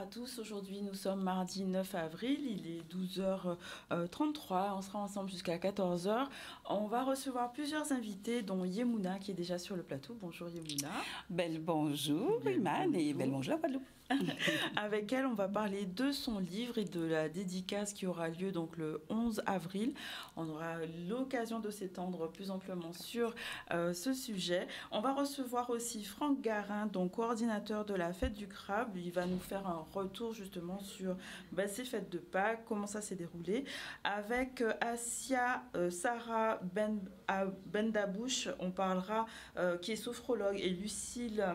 tous. Aujourd'hui, nous sommes mardi 9 avril. Il est 12h33. On sera ensemble jusqu'à 14h. On va recevoir plusieurs invités, dont Yemouna qui est déjà sur le plateau. Bonjour Yemouna. Bel bonjour Iman et bel bonjour à Guadeloupe. Avec elle, on va parler de son livre et de la dédicace qui aura lieu donc le 11 avril. On aura l'occasion de s'étendre plus amplement sur ce sujet. On va recevoir aussi Franck Garin, donc coordinateur de la fête du crabe. Il va nous faire un retour justement sur ces fêtes de Pâques, comment ça s'est déroulé. Avec Assia Sarah Bendabouche, on parlera, qui est sophrologue, et Lucille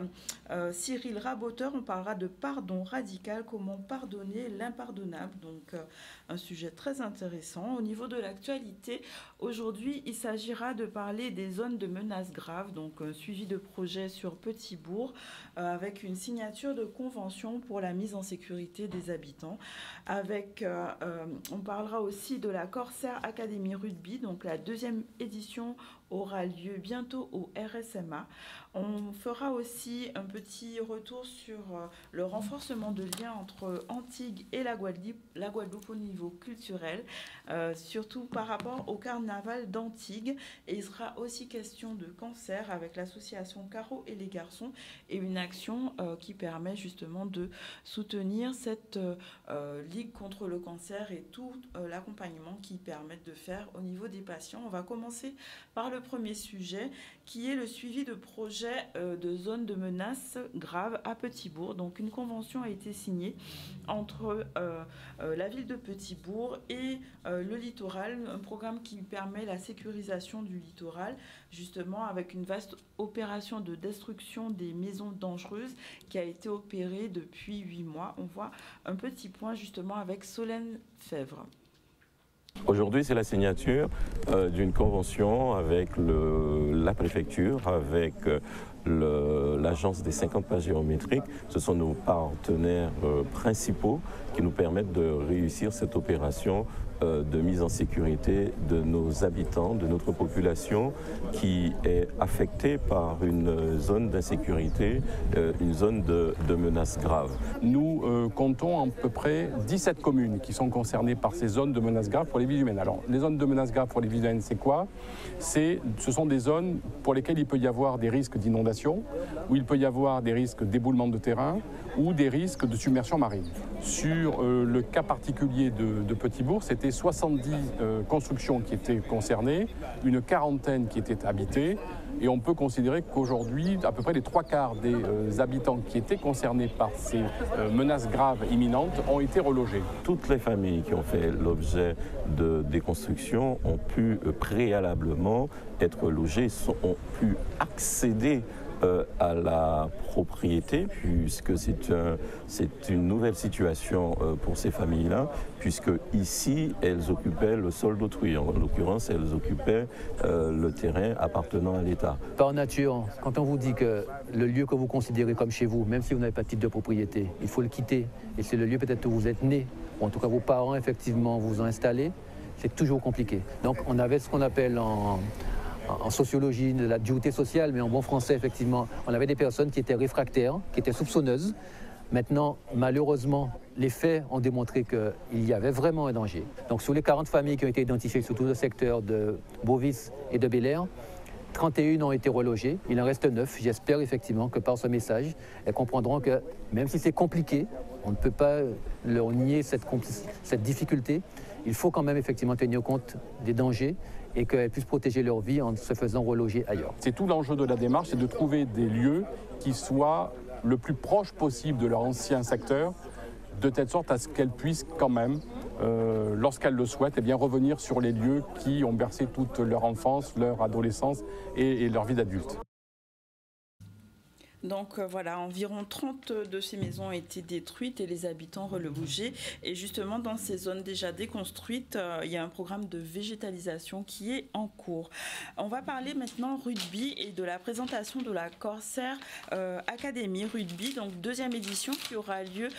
Cyril Raboteur, on parlera de pardon radical, comment pardonner l'impardonnable. Donc un sujet très intéressant. Au niveau de l'actualité, aujourd'hui, il s'agira de parler des zones de menaces graves, donc suivi de projet sur Petit-Bourg, avec une signature de convention pour la mise en sécurité des habitants. On parlera aussi de la Corsair Academy Rugby, donc la deuxième édition aura lieu bientôt au RSMA. On fera aussi un petit retour sur le renforcement de liens entre Antigues et la Guadeloupe au niveau culturel, surtout par rapport au carnaval d'Antigues. Et il sera aussi question de cancer avec l'association Caro et les garçons et une action qui permet justement de soutenir cette ligue contre le cancer et tout l'accompagnement qu'ils permettent de faire au niveau des patients. On va commencer par le premier sujet qui est le suivi de projets de zones de menaces graves à Petit-Bourg. Donc une convention a été signée entre la ville de Petit-Bourg et le littoral, un programme qui permet la sécurisation du littoral, justement avec une vaste opération de destruction des maisons dangereuses qui a été opérée depuis 8 mois. On voit un petit point justement avec Solène Fèvre. Aujourd'hui, c'est la signature d'une convention avec la préfecture, avec l'agence des 50 pas géométriques. Ce sont nos partenaires principaux qui nous permettent de réussir cette opération de mise en sécurité de nos habitants, de notre population qui est affectée par une zone d'insécurité, une zone de menaces graves. Nous comptons à peu près 17 communes qui sont concernées par ces zones de menaces graves pour les vies humaines. Alors, les zones de menaces graves pour les vies humaines, c'est quoi? Ce sont des zones pour lesquelles il peut y avoir des risques d'inondation, où il peut y avoir des risques d'éboulement de terrain ou des risques de submersion marine. Sur le cas particulier de Petit-Bourg, c'était 70 constructions qui étaient concernées, une quarantaine qui étaient habitées, et on peut considérer qu'aujourd'hui, à peu près les 3/4 des habitants qui étaient concernés par ces menaces graves imminentes ont été relogés. Toutes les familles qui ont fait l'objet de déconstruction ont pu préalablement être logées, ont pu accéder à la propriété, puisque c'est une nouvelle situation pour ces familles-là, puisque ici, elles occupaient le sol d'autrui. En l'occurrence, elles occupaient le terrain appartenant à l'État. Par nature, quand on vous dit que le lieu que vous considérez comme chez vous, même si vous n'avez pas de titre de propriété, il faut le quitter, et c'est le lieu peut-être où vous êtes né, ou en tout cas vos parents effectivement vous ont installé, c'est toujours compliqué. Donc on avait ce qu'on appelle en sociologie, de la dureté sociale, mais en bon français, effectivement, on avait des personnes qui étaient réfractaires, qui étaient soupçonneuses. Maintenant, malheureusement, les faits ont démontré qu'il y avait vraiment un danger. Donc, sur les 40 familles qui ont été identifiées sur tout le secteur de Bovis et de Bel-Air, 31 ont été relogées, il en reste 9. J'espère effectivement que par ce message, elles comprendront que même si c'est compliqué, on ne peut pas leur nier cette difficulté, il faut quand même effectivement tenir compte des dangers et qu'elles puissent protéger leur vie en se faisant reloger ailleurs. C'est tout l'enjeu de la démarche, c'est de trouver des lieux qui soient le plus proches possible de leur ancien secteur, de telle sorte à ce qu'elles puissent quand même, lorsqu'elles le souhaitent, revenir sur les lieux qui ont bercé toute leur enfance, leur adolescence et leur vie d'adulte. Donc voilà, environ 30 de ces maisons ont été détruites et les habitants relogés. Et justement, dans ces zones déjà déconstruites, il y a un programme de végétalisation qui est en cours. On va parler maintenant rugby et de la présentation de la Corsair Academy Rugby, donc deuxième édition qui aura lieu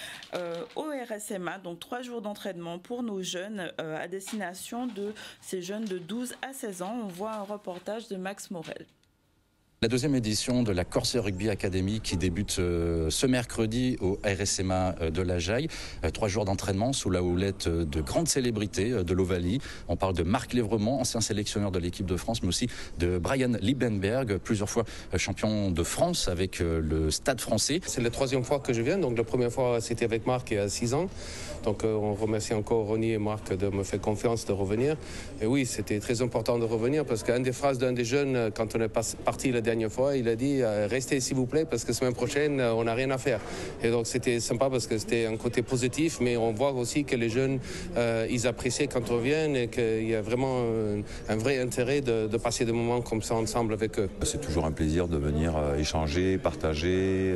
au RSMA, donc 3 jours d'entraînement pour nos jeunes à destination de ces jeunes de 12 à 16 ans. On voit un reportage de Max Morel. La deuxième édition de la Corsair Rugby Academy qui débute ce mercredi au RSMA de La Jaille. 3 jours d'entraînement sous la houlette de grandes célébrités de l'Ovalie. On parle de Marc Lévremont, ancien sélectionneur de l'équipe de France, mais aussi de Brian Liebenberg, plusieurs fois champion de France avec le Stade français. C'est la 3e fois que je viens, donc la première fois c'était avec Marc il y a 6 ans. Donc on remercie encore Ronnie et Marc de me faire confiance de revenir. Et oui, c'était très important de revenir parce qu'une des phrases d'un des jeunes, quand on est parti la dernière fois, il a dit « Restez s'il vous plaît parce que semaine prochaine, on n'a rien à faire ». Et donc c'était sympa parce que c'était un côté positif, mais on voit aussi que les jeunes, ils apprécient quand on vient et qu'il y a vraiment un vrai intérêt de passer des moments comme ça ensemble avec eux. C'est toujours un plaisir de venir échanger, partager,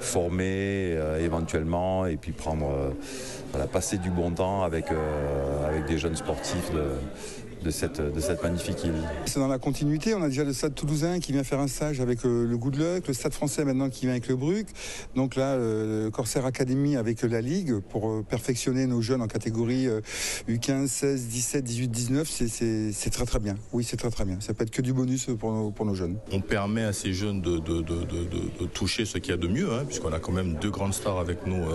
former éventuellement et puis passer du bon temps avec des jeunes sportifs de cette magnifique île. C'est dans la continuité, on a déjà le Stade toulousain qui vient faire un stage avec le Good Luck, le Stade français maintenant qui vient avec le Bruck, donc là le Corsair Academy avec la Ligue pour perfectionner nos jeunes en catégorie U15, 16, 17, 18, 19, c'est très très bien. Oui, c'est très très bien, ça peut être que du bonus pour nos jeunes. On permet à ces jeunes de toucher ce qu'il y a de mieux, puisqu'on a quand même 2 grandes stars avec nous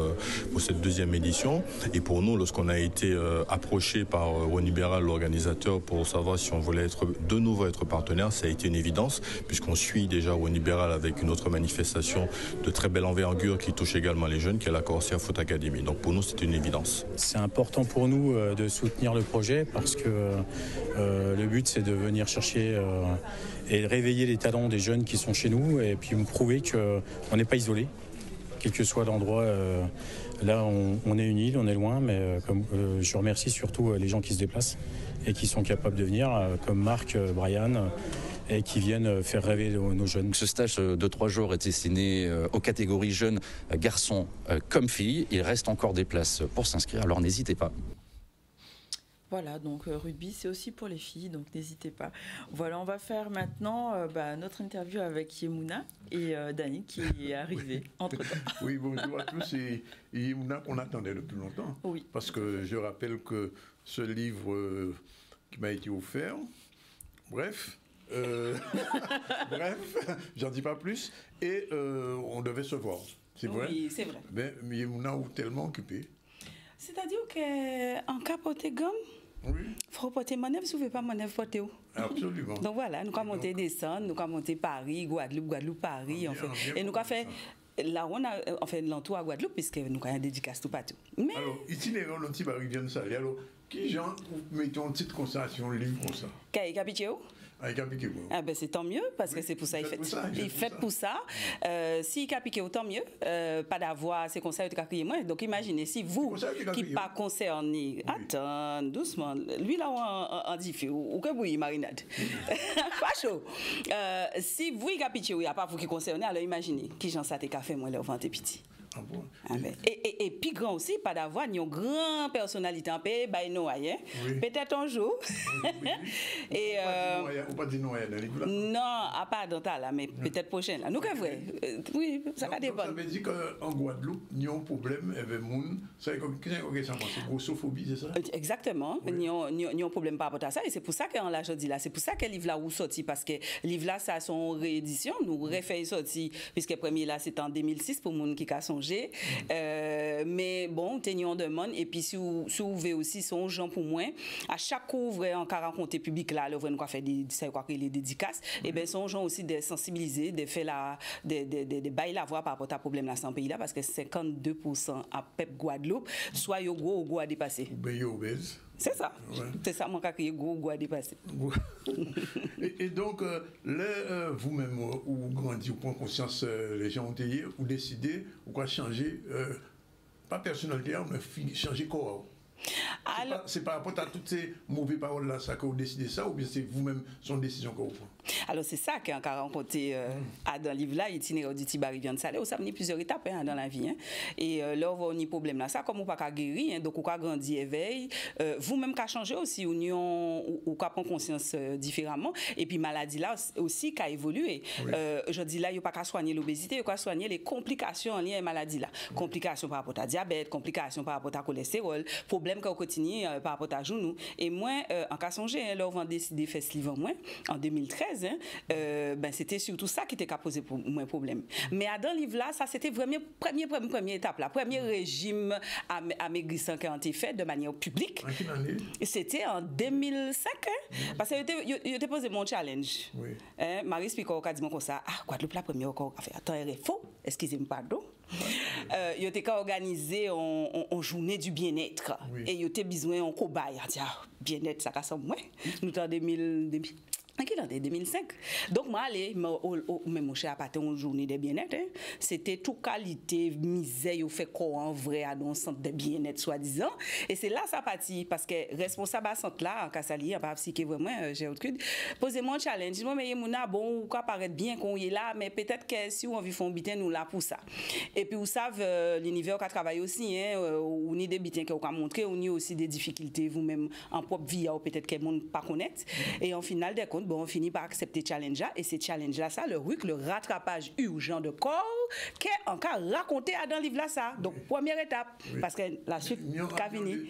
pour cette 2e édition, et pour nous, lorsqu'on a été approché par Ronnie Béral, l'organisateur, pour savoir si on voulait de nouveau être partenaire, ça a été une évidence, puisqu'on suit déjà Ronnie Béral avec une autre manifestation de très belle envergure qui touche également les jeunes, qui est la Corsair Foot Academy. Donc pour nous, c'est une évidence. C'est important pour nous de soutenir le projet parce que le but, c'est de venir chercher et réveiller les talents des jeunes qui sont chez nous et puis me prouver qu'on n'est pas isolé, quel que soit l'endroit. Là, on est une île, on est loin, mais je remercie surtout les gens qui se déplacent et qui sont capables de venir, comme Marc, Brian, et qui viennent faire rêver nos jeunes. Ce stage de 3 jours est destiné aux catégories jeunes, garçons comme filles. Il reste encore des places pour s'inscrire, alors n'hésitez pas. Voilà, donc rugby, c'est aussi pour les filles, donc n'hésitez pas. Voilà, on va faire maintenant notre interview avec Yemuna et Dani qui est arrivé entre-temps. Oui, bonjour à tous. Et Yemuna qu'on attendait depuis longtemps. Oui. Parce que je rappelle que ce livre qui m'a été offert, bref, j'en dis pas plus, et on devait se voir. C'est vrai? Oui, c'est vrai. Mais Yemuna est tellement occupée. C'est-à-dire qu'en cas porter gomme, oui. Il faut porter manœuvre, si vous ne pouvez pas manœuvre porter où. Absolument. Donc voilà, nous avons monté descendre, nous avons monté Paris, Guadeloupe, Paris, en fait. Et nous avons fait, là on a fait l'entour à Guadeloupe, puisque nous avons un dédicace tout partout. Mais... Alors, itinéraire, l'anti-Paris vient de ça. Alors, qui gens mettons une petite constatation, livre comme ça? Quel capitule? Ah ben c'est tant mieux parce que c'est pour ça il fait pour ça. Si il a piqué autant mieux, pas d'avoir ces conseils de crier moins. Donc imaginez si vous qui pas concerné, attends doucement, lui là en diffus ou que vous marinade, pas chaud. Si vous il a piqué, il n'y a pas vous qui concerné, alors imaginez qui j'en ça t'es fait moins leur ventre petit. Ah bon? Et puis grand aussi, pas d'avoir une grande personnalité en pays, bah non, peut-être un jour. Et ou pas dire non, non, à part dans ta là, mais peut-être prochaine là. Nous qu'est vrai? Oui, ça va dépendre. Ça veut dire qu'en Guadeloupe, il y a un problème avec moun. C'est grossophobie, c'est ça? Exactement. Il y a un problème par rapport à ça, et c'est pour ça qu'on l'a dit là. C'est pour ça que le livre là où sorti, parce que le livre là, ça a son réédition. Nous refait sorti, puisque le premier là, c'était en 2006 pour moun qui a songé. Mais bon, on demande, et puis si vous voulez aussi son gens pour moi, à chaque ouvre en rencontre public là, le vrai faire des dédicaces, et bien son gens aussi de sensibiliser, de faire de bailler la voix par rapport à problème là dans ce pays là, parce que 52% à PEP Guadeloupe, soit yo gros à dépasser. C'est ça. Ouais. C'est ça mon cas qui gros à dépasser. Et donc vous-même ou grandi ou prendre conscience les gens ont été ou décidé ou quoi changer pas personnalité mais changer corps. C'est par rapport à toutes ces mauvaises paroles là ça que vous décidez ça, ou bien c'est vous-même son décision que vous prenez? Alors c'est ça qu'on a rencontré dans le livre là, itinéraire du Tibari vient de Salé, où ça venait plusieurs étapes dans la vie. Et là on a un problème là, ça comme on pas qu'à guérir, donc on a grandi éveil, vous-même qu'à changer aussi, ou qu'à prendre conscience différemment, et puis maladie là aussi qu'à évoluer. Oui. Je dis là il n'y a pas qu'à soigner l'obésité, il y a qu'à soigner les complications en lien avec maladie là, complications par rapport à diabète, complications par rapport à cholestérol, problème qu'on continue par rapport à genoux. Et moi en cas songer là on va décider faire ce livre moi en 2013 hein, ben c'était surtout ça qui était qu'à poser pour moi problème. Mais dans le livre là, ça c'était vraiment première étape là, premier régime amaigrissant qui a été fait de manière publique. C'était en 2005 hein, parce que il était posé mon challenge. Oui. Marie Spico a dit comme ça, ah Guadeloupe la première encore a fait attends RFO, excusez-moi pardon. Il était organisé en journée du bien-être et il était besoin en cobaye, on dit bien-être ça casse moi. Nous en 2005. Donc, moi, allez, mon cher, à une journée de bien-être, hein, c'était toute qualité, misère, fait quoi en vrai, à un centre de bien-être, soi-disant. Et c'est là, ça partit, parce que responsable à centre là, en Kassali, en pas psyché vraiment, j'ai autre chose. Posez-moi un challenge. Dis-moi, mais Mouna, bon, ou quoi paraître bien qu'on y est là, mais peut-être que si on vit fond bitin, nous là pour ça. Et puis, vous savez, l'univers qui travaille aussi, hein, ou ni des bitins qui ont montré, ou ni aussi des difficultés, vous-même, en propre vie, ou peut-être que le monde pas connaître. Et en final des comptes, bon, on finit par accepter challenge là et c'est challenge là ça le rattrapage urgent de corps qui est encore raconté dans le livre là ça. Donc première étape parce que la suite qu'a fini.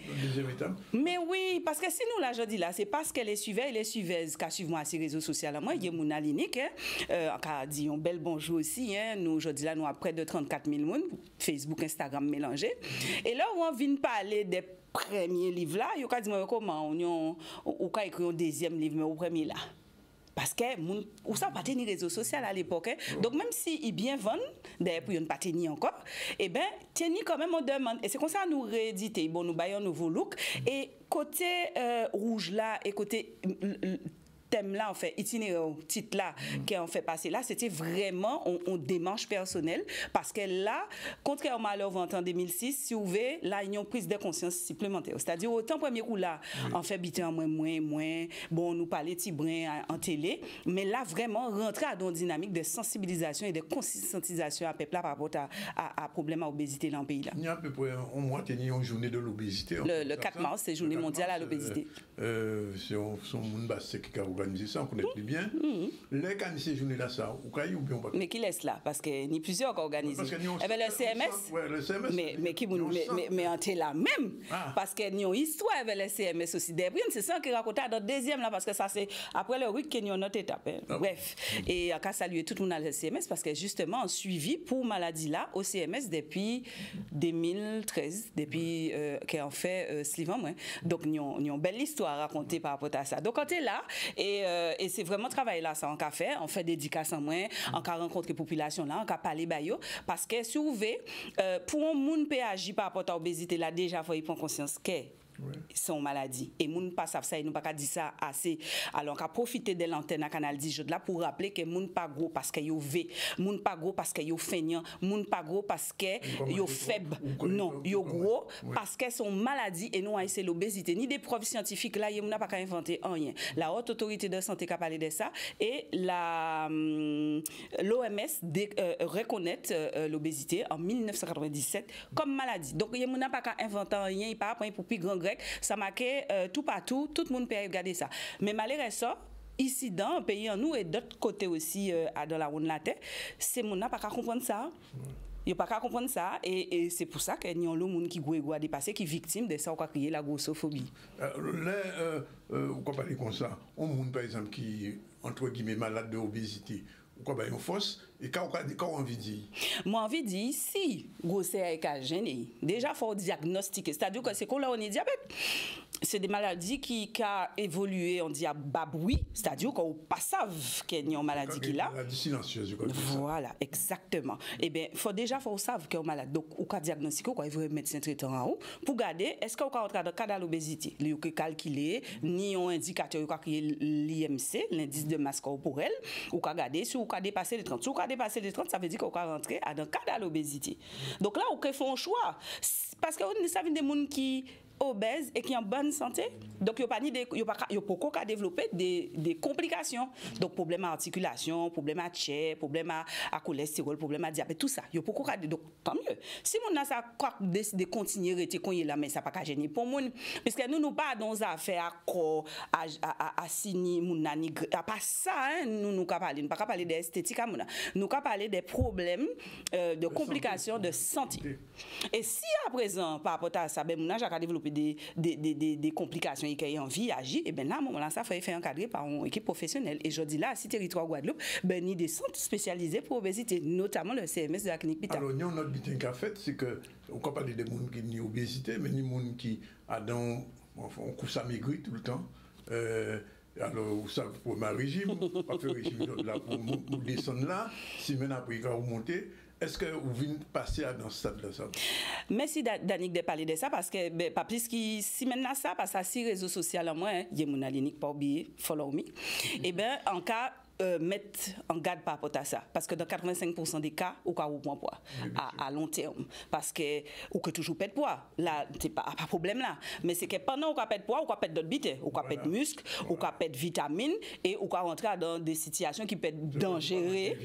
Mais oui, parce que si nous là je dis là, c'est parce que les suiveurs et les suiveuses qui suivent moi sur les réseaux sociaux là, moi il y a mon alinique qui dit un bel bonjour aussi hein, nous aujourd'hui là nous à près de 34 000 monde, Facebook, Instagram mélangé. Et là où on vient parler des premiers livres là, il y a dit comment on a écrit un deuxième livre mais au premier là. Parce que ou ça pas tenir réseaux sociaux à l'époque hein? Donc même si ils bien vendent d'ailleurs pour ne pas tenir encore et ben tenir quand même on demande et c'est comme ça nous rééditer bon nous baillons un nouveau look et côté rouge là et côté thème là en fait itinéraire titre là qui en fait passer là c'était vraiment on démarche personnelle parce que là contrairement à leur vente en 2006 si vous voyez là ils ont prise de conscience supplémentaire c'est-à-dire autant premier coup là en fait bité en moins bon nous parler tibrin en télé mais là vraiment rentrer dans une dynamique de sensibilisation et de conscientisation à peuple là par rapport à problème à obésité dans le pays là. Il y a à peu près un mois tenir une journée de l'obésité. Le 4 mars c'est journée mondiale à l'obésité. C'est son monde basse qui a organisé ça, on connaît plus bien. Les candidates ces journées-là, ça, ou bien pas. Mais qui laisse là? Parce que ni plusieurs qui organisent. Eh bien, le CMS. Mais on est là même. Parce que nous avons une histoire avec le CMS aussi. C'est ça qui raconte dans le deuxième là, parce que ça c'est après le week-end, nous avons notre étape. Bref. Et on a salué tout le monde à le CMS parce que justement, on suivi pour maladie là au CMS depuis 2013, depuis qu'on fait Slivan. Donc, nous avons une belle histoire à raconter par rapport à ça. Donc, on est là et c'est vraiment travail là ça on a fait on fait dédicace en moins on a rencontré population là on a parlé bayo parce que si vous voulez pour un monde peut agir par rapport à l'obésité là déjà faut y prendre conscience que sont maladies et moun pas savent ça et nous pas dire ça assez alors qu'à profiter de l'antenne à Canal 10 là pour rappeler que moun pas gros parce que yo ve moun pas gros parce que yo feignant moun pas gros parce que yo faible non yo gros parce que sont maladies et nous c'est l'obésité ni des preuves scientifiques là yon n'a pas qu'à inventer rien la haute autorité de santé qui a parlé de ça et la l'OMS reconnaît l'obésité en 1997 comme maladie donc yon n'a pas qu'à inventer rien il pas pour plus grand ça marquait tout partout, tout le monde peut regarder ça. Mais malgré ça, ici dans le pays en nous et d'autres côtés aussi dans la ronde de la terre, c'est mon n'a pas qu'à comprendre ça. Il n'y a pas qu'à comprendre ça et c'est pour ça qu'il y a un monde qui a dépassé, qui est victime de ça, on a créé la grossophobie. On peut parler comme ça. Un monde par exemple qui entre guillemets malade de obésité. Quoi ben une force et quand on envie dire moi envie dire si grossesse est gêné déjà faut diagnostiquer c'est-à-dire que c'est qu'on là on est diabète c'est des maladies qui a évolué on dit à baboui c'est-à-dire qu'on pas savent qu'il y a une maladie qui là maladie silencieuse voilà exactement et bien faut savoir qu'il y a une maladie donc ou cas diagnostiquer quoi il faut médecin traitant en haut pour garder est-ce qu'on rentre dans cas de l'obésité il faut calculer ni un indicateur qui est l'IMC l'indice de masse corporelle ou garder sur ou dépasser les 30 si ou dépasser les 30 ça veut dire qu'on va rentrer dans cas de l'obésité donc là on fait un choix parce que ça vient des gens qui obèses et qui en bonne santé donc il y a pas développer des complications donc problème à articulation problème à chair problème à cholestérol problème à diabète tout ça il y a pas donc tant mieux si mon a ça décider continuer rester qu'on est là mais ça pas gêner pour moun parce que nous pas dans affaire à corps à signer mon nani pas ça hein, nous pas parler d'esthétique à mon nous pas parler des problèmes de complications de santé et si à présent par rapport à ça ben mon a développé développer des complications et qu'il y a envie d'agir, et bien là, à un moment-là, ça faut faire encadrer par une équipe professionnelle. Et je dis là, si territoire Guadeloupe, ben, il y a des centres spécialisés pour l'obésité, notamment le CMS de la clinique Pita. Alors, nous, notre bitin qu'a fait, c'est que, on peut parler des gens qui ont obésité, mais des gens qui ont on couche à maigrir tout le temps. Alors, ça, pour ma régime, pas faire régime là, pour descendre là, si maintenant après, quand vous montez, est-ce que vous venez passer dans ce stade-là? Merci Danick de parler de ça, parce que, ben, pas plus qui, si maintenant ça, parce que si réseaux sociaux en moi, il y a mon alinique, pas oublier, follow me, et bien, en cas, mettre en garde par rapport à ça, parce que dans 85% des cas, au cas où on poids à long terme, parce que ou que toujours pète poids, là c'est pas problème là, mais c'est que pendant on pète poids, on pète d'autres bites, on pète muscles, on pète vitamines et on rentrer dans des situations qui peuvent être dangereuses.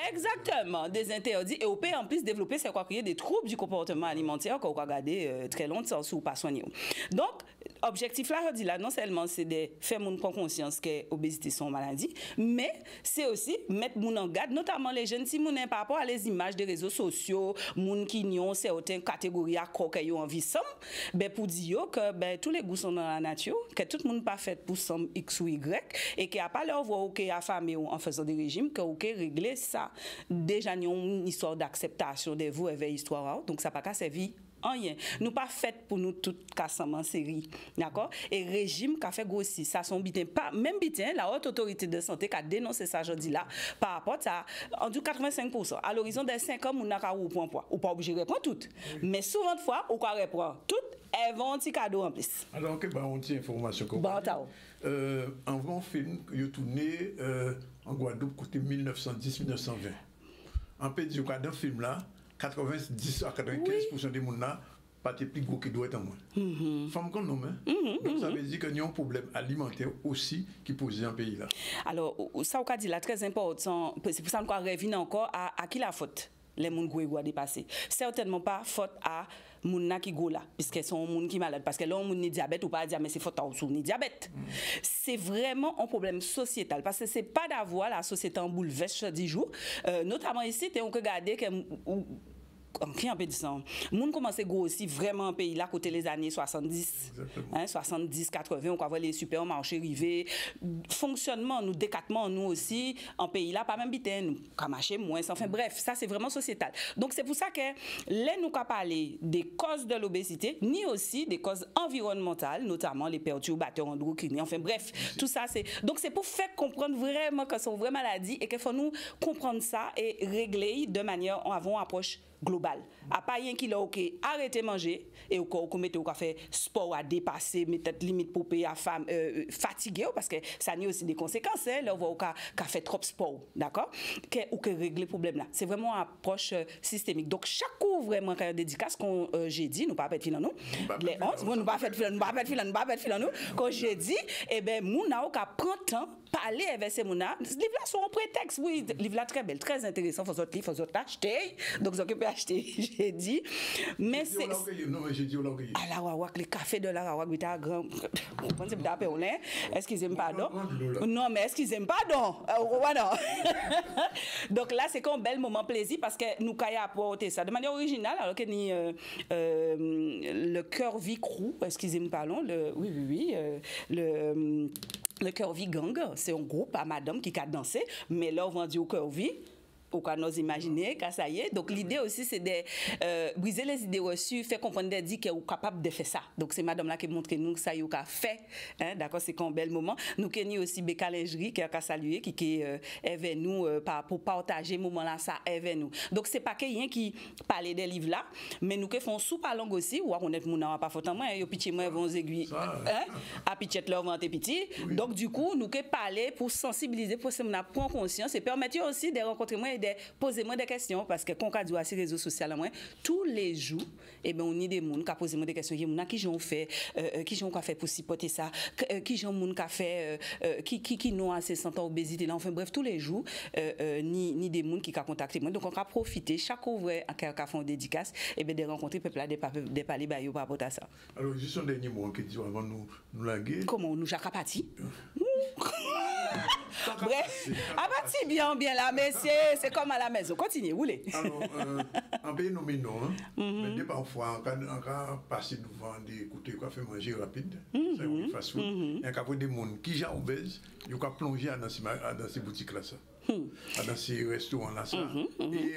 Exactement, des interdits et on peut en plus développer c'est quoi créer des troubles du comportement alimentaire qu'on va garder très longtemps sous pas soigner. Donc objectif là, je dis là non seulement c'est de faire mon prendre conscience que l'obésité sont maladie, mais c'est aussi mettre moun en garde, notamment les jeunes, si moun par rapport à les images des réseaux sociaux, moun qui ont certaines catégories à quoi qu'ils ont envie de ben pour dire que ben tous les goûts sont dans la nature, que tout le monde pas fait pour somme X ou Y et qu'il n'y a pas leur voix ou qu'il y a affamé en faisant des régimes, que ou régler ça. Déjà, il y a une histoire d'acceptation de vous et histoire, donc ça n'a pas servir. Rien. Nous pas fait pour nous toutes cassements en série. D'accord? Et régime qui a fait grossir. Ça son bitin. Pas, même bitin, la haute autorité de santé qui a dénoncé ça jeudi là, par rapport à ça, en du 85%. À l'horizon des 5 ans, on n'a qu'à reprendre poids. On pas obligé de répondre toutes. Oui. Mais souvent de fois, on peut répondre toutes, elles vont un petit cadeau en plus. Alors, que on tient information comme un grand film qui a tourné en Guadeloupe côté 1910-1920. En fait, du cas d'un film là, 90 à 95% des gens là, pas plus gros qui doit être en moins. Femme qu'on nomme. Donc ça veut dire qu'il y a un problème alimentaire aussi qui pose dans le pays là. Alors, ça on dit là très important, c'est pour ça qu'on revient encore à qui la faute les gens qui ont dépassé. Certainement pas faute à gens qui sont là, puisque sont gens qui sont malades. Parce que là, on a diabète ou pas dire, mais c'est faute à on diabète. C'est vraiment un problème sociétal. Parce que c'est pas d'avoir la société en bouleverse 10 jours. Notamment ici, on peut regarder que. Qui en peut dire ça? Les gens commencent à grossir vraiment en pays là, côté les années 70, 70, 80, on voit les supermarchés arriver. Fonctionnement, nous, décatement, nous aussi, en pays là, pas même bitin, nous, qu'à marcher moins. Enfin bref, ça c'est vraiment sociétal. Donc c'est pour ça que là, nous qu'à parler des causes de l'obésité, ni aussi des causes environnementales, notamment les perturbateurs endocriniens. Enfin bref, tout ça c'est. Donc c'est pour faire comprendre vraiment que c'est une vraie maladie et qu'il faut nous comprendre ça et régler de manière, avant approche global. À pas rien qui l'a OK, arrêtez manger et au qu'on mette au café sport à dépasser, mettre limite pour payer à femme fatigué parce que ça a aussi des conséquences là on va fait trop sport, d'accord? Ou que régler problème là. C'est vraiment une approche systémique. Donc chaque coup vraiment quand dédicace qu'on j'ai dit, nous pas faire filer nous. Les 11, nous pas faire filer, nous pas faire filer nous. Quand j'ai dit eh ben mouna ka prend temps parler avec ces mouna. Ce livre là sont un prétexte. Oui, livre là très belle, très intéressant, faut sortir, faut acheter. Donc vous pouvez acheter, j'ai dit. Mais c'est non, mais j'ai dit au langue. À la Rawak, les cafés de la Rawak, c'est grand. Vous pensez que c'est un excusez-moi pardon. Non, mais excusez-moi pardon. Donc là, c'est un bel moment plaisir parce que nous avons apporté ça de manière originale, alors que ni le cœur vie crew, excusez-moi pardon, le Cœur Vie Gang, c'est un groupe à madame qui a dansé, mais là on vend du Cœur Vie. Ou qu'on nous imaginer, qu'à ça y est. Donc l'idée aussi c'est de briser les idées reçues, faire comprendre des dit qu'elle est capable de faire ça. Donc c'est madame là qui montre nous que ça y est qu'a fait. Hein, d'accord, c'est un bel moment. Nous kenni aussi Beka Lingerie qui a salué qui est avec nous pour partager moment là ça avec nous. Donc c'est pas quelqu'un qui parlait des livres là, mais nous qui font sous pas langue aussi ou on est mon pas faute en moi yo petit moi vont aiguilles hein à petite leur vente petit. Donc du coup nous qui parler pour sensibiliser pour ça on prend conscience et permettre aussi de rencontrer moi posez-moi des questions parce que quand on dit sur les réseaux sociaux tous les jours et ben on y des monde qui posent moi des questions qui ont fait qui ont fait pour supporter ça qui ont monde qui fait qui n'ont assez sans obésité là enfin bref tous les jours ni des monde qui a contacté moi donc on a profité chaque ouvrier qui a fait une dédicace et ben de rencontrer peuple là de parler par rapport à ça. Alors juste un dernier mot que dit avant nous laguer comment nous chaque parti bref, à partir bien là, mais c'est comme à la maison. Continuez, roulez. Alors, En pays nommé non, mais parfois, on a passé devant des côtés qu'on fait manger rapide, c'est un fast food. Il y a des gens qui sont obèses, ils ont plongé dans ces boutiques-là. Dans ces restaurants-là. Et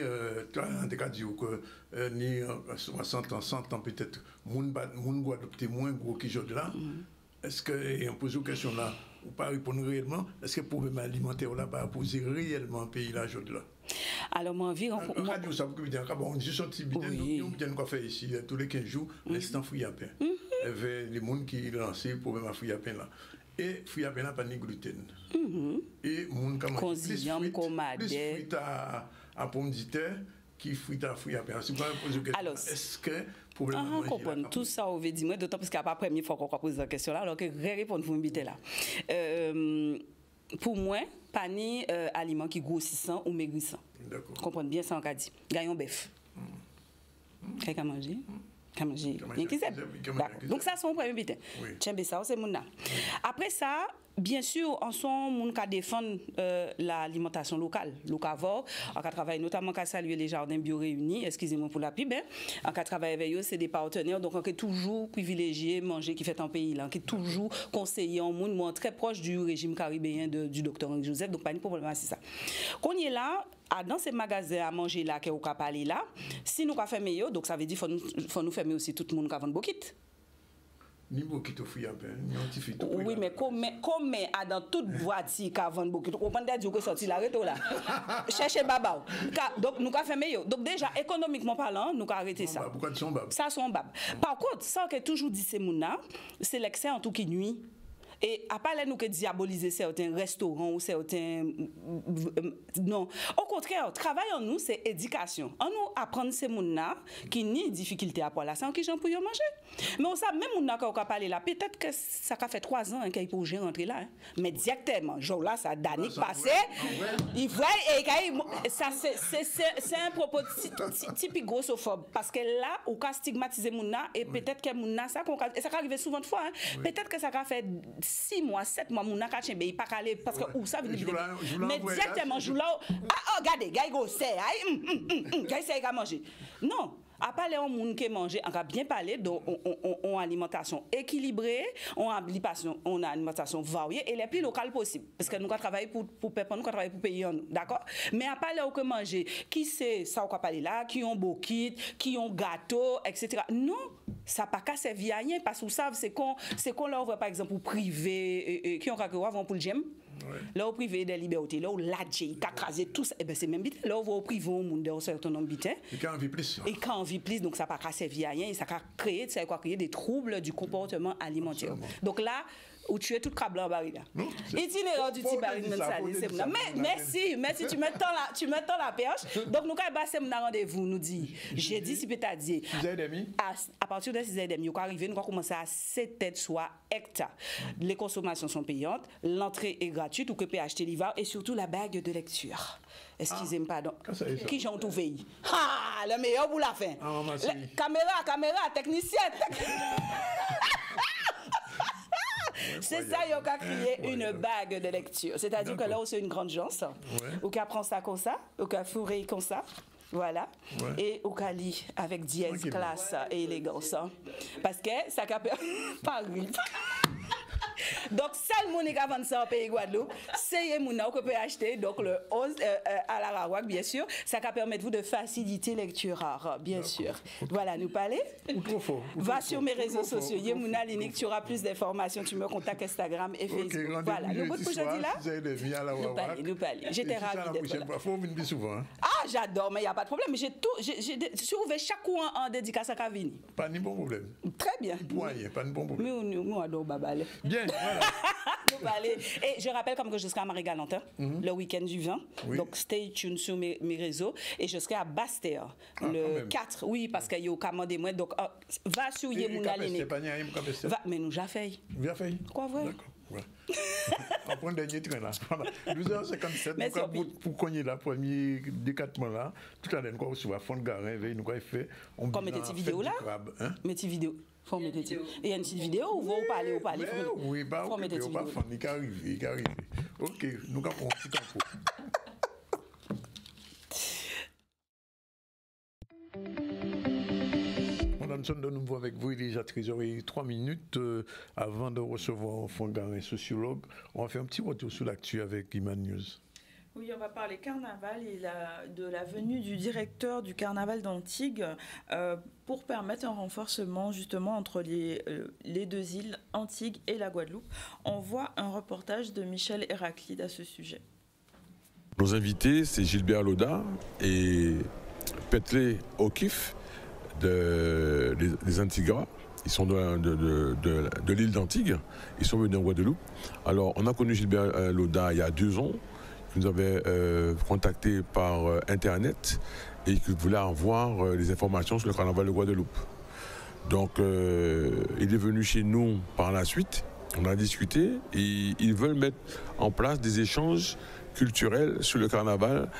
tu as dit que ni 60 ans, 100 ans peut-être, les gens doivent adopter moins gros que les là. Est-ce que, on pose une question là, ou pas répondre réellement, est-ce que le problème alimentaire là va poser réellement un pays là aujourd'hui là? Alors, moi, environ. On a dit ça, on dit sorti bien, nous avons fait ici, tous les 15 jours, l'instant fouille à pain. Il y avait des gens qui lançaient le problème à fouille à pain là. Et fouille à pain là, pas de gluten. Et mon camarade, plus fruit à pomme de terre qui fruit à fouille à pain. Alors, est-ce que problème je comprends tout ça, on veut dire, d'autant plus qu'il n'y a pas la première fois qu'on pose la question là, alors que répondre vous m'invitez là. Pour moi, pas ni aliment qui grossissant ou maigrissant. D'accord. Comprenez bien ça, on a dit. Gagnons bœuf. Qu'est-ce qu'on a mangé? Donc ça, c'est mon premier bitin. Tiens, ça, c'est mon nom. Après ça, bien sûr, on sont moun ka défendre l'alimentation locale. Locavore, on a travaillé notamment qu'à saluer les jardins bio réunis, excusez-moi pour la pub, on a travaillé avec eux, c'est des partenaires, donc on est toujours privilégié manger qui fait en pays là, on est toujours conseillé en monde très proche du régime caribéen du docteur Henri Joseph, donc pas de problème c'est ça. Qu'on y est là, dans ces magasins à manger là, qu'on a parlé là, si nous avons fait meilleur, donc ça veut dire qu'il faut nous fermer aussi tout le monde qui a vendu beaucoup. Ni beaucoup de fouilles à peine, ni antifit. Oui, mais comme dans toute voiture qui a vendu beaucoup, on peut dire que sorti la réto là. Cherchez baba. Donc nous avons fait meilleur. Donc déjà économiquement parlant, nous avons arrêté ça. Pourquoi ils sont bab? Ça sont bab. Par contre, ça que toujours dit c'est mouna, c'est l'excès en tout qui nuit. Et à part là, nous que diaboliser certains restaurants ou certains. Non. Au contraire, travail en nous, c'est éducation. En nous, apprendre ces gens-là qui n'ont difficulté à poil, c'est en qui j'en peux manger. Mais on sait, même gens-là, quand on a parlé là, peut-être que ça a fait 3 ans qu'ils peuvent rentrer là. Mais directement, genre là, ça a d'années passé. Il voit et ça, c'est un propos typique grossophobe. Parce que là, on a stigmatisé les gens et peut-être que les gens, ça arrive souvent de fois. Peut-être que ça a fait 6 mois, 7 mois, mon nakache, il pas calé parce que où ça veut dire. Mais directement, je là, regardez, gars, go c'est, gars, c'est à manger. Non. À part les gens qui mangent, on a bien parlé d'une alimentation équilibrée, on a une alimentation variée et les plus locales possible. Parce que nous avons travaillé pour peuple, nous avons travaillé pour pays, d'accord? Mais à part les gens qui mangent, qui c'est ça qu'on parler là, qui ont bokit, qui ont gâteau, etc. Non, ça n'a pas qu'à servir à rien parce que vous savez, c'est qu'on leur ouvre par exemple pour privé, qui ont qu'à avant pour le gym. Là, au privé des libertés, là, où l'adjé, il a crasé tout ça, et bien c'est même bitin. Là, au privé, au monde, un certain nombre de bitins. Et quand on vit plus. Et quand on vit plus, donc ça n'a pas qu'à servir à rien, et ça a créé des troubles du comportement alimentaire. Absolument. Donc là, où tu es tout crabe en baril là. Itinéraire du petit baril dans salé, c'est mon. Merci, tu me tends la perche. Donc nous quand passer mon rendez-vous nous dit jeudi si peut-être dit. 6h30. À partir de 6h30, nous arriver, nous commencer à 7 têtes soit hectares. Les consommations sont payantes, l'entrée est gratuite ou que peut acheter l'hiver et surtout la bague de lecture. Excusez-moi, pardon. Qui j'en trouve? Ah, le meilleur pour la fin. Caméra, technicien. C'est ça, il y a créé une bague de lecture. C'est-à-dire que là, c'est une grande chance. Ou qu'elle prend ça comme ça, ou qu'elle fourre comme ça. Voilà. Et au Cali, avec dièse, classe et élégance. Parce que ça a permis. Donc, seul monde qui a vendu ça au pays Guadeloupe, c'est les gens que peut acheter. Donc, le 11 à la Rawak, bien sûr. Ça va permettre vous de faciliter lecture rare, bien sûr. Voilà, nous parler. Va sur mes réseaux sociaux. Yemouna Linik, tu auras plus d'informations. Tu me contactes Instagram et Facebook. Voilà. Nous, pour aujourd'hui là. Nous parler. J'étais ravie d'être là. Faut venir souvent. Ah, j'adore, mais il n'y a pas de problème. J'ai trouvé chaque coin en dédicace à Kavini. Pas de bon problème. Très bien. Pas de bon problème. Nous adorons Babale. Bien. Voilà. Et je rappelle comme que je serai à Marie-Galantin le week-end du 20. Oui. Donc, stay tuned sur mes réseaux. Et je serai à Bastère le 4. Oui, parce qu'il y a au commandé moi. Donc, va sur Yemouna Linik. Mais nous, j'ai fait. Vous avez fait? Quoi, vrai? D'accord. Ouais. On prend le dernier train là. 12h57, pour cogner là, premier décattement là, tout à l'heure, nous avons à fond de garin, nous avons fait. Comme mettez-vous vidéo là? Mettez vidéo. Faut mettre des et une petite vidéo ou vous parlez oui, bah faut mettre des vidéos. Il arrive. OK, nous avons un petit info. Johnson de nouveau avec vous, déjà 13h03 3 minutes avant de recevoir Franck Garin, sociologue. On va faire un petit retour sur l'actu avec Iman News. Oui, on va parler carnaval et de la venue du directeur du carnaval d'Antigues pour permettre un renforcement justement entre les deux îles, Antigues et la Guadeloupe. On voit un reportage de Michel Héraclide à ce sujet. Nos invités, c'est Gilbert Loda et Petley O'Keefe des Antiguas. Ils sont de l'île d'Antigues. Ils sont venus en Guadeloupe. Alors, on a connu Gilbert Loda il y a 2 ans. Il nous avait contacté par Internet et qui voulait avoir des informations sur le carnaval de Guadeloupe. Donc, il est venu chez nous par la suite. On a discuté et ils veulent mettre en place des échanges culturels sur le carnaval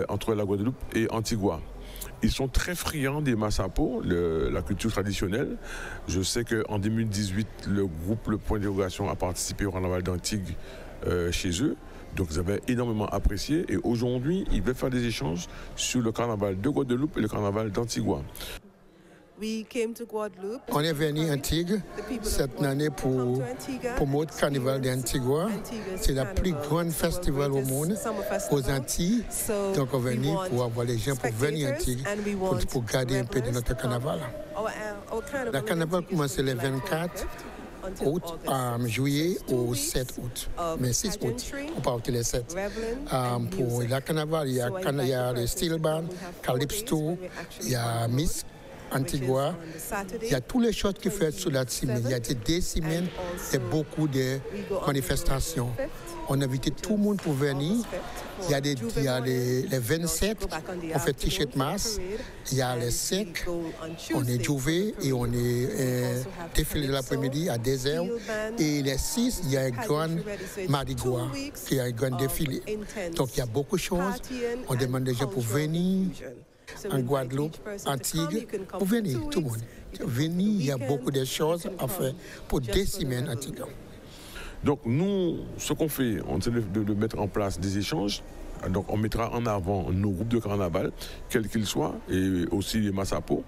entre la Guadeloupe et Antigua. Ils sont très friands des massapo, la culture traditionnelle. Je sais qu'en 2018, le groupe Le Point d'interrogation a participé au carnaval d'Antigues chez eux. Donc ils avaient énormément apprécié. Et aujourd'hui, ils veulent faire des échanges sur le carnaval de Guadeloupe et le carnaval d'Antigua. On est venu à Antigues cette année pour promouvoir le carnaval d'Antigua. C'est le plus grand festival au monde, aux Antilles. Donc on est venu pour avoir les gens pour venir à Antigues, pour garder un peu de notre carnaval. Le carnaval commence le 24 août, juillet au 7 août, mais 6 août, on part le 7. Pour le carnaval, il y a le steel band, Calypso, il y a Miss Antigua, il y a toutes les choses qui font sur la semaine. Il y a des semaines et beaucoup de manifestations. On a invité tout le monde pour venir. Il y a les 27, on fait t-shirt masse. Il y a les 5, on est jouvé et on est défilé l'après-midi à 10h. Et les 6, il y a un grand Mardi Gras, qui a un grand défilé. Donc il y a beaucoup de choses. On demande des gens pour venir. En Guadeloupe, Antigues, pour venir, tout le monde. Venir, il y a beaucoup de choses à faire pour des semaines à Antigues. Donc nous, ce qu'on fait, on essaie de mettre en place des échanges. Donc on mettra en avant nos groupes de carnaval, quels qu'ils soient, et aussi les massapo,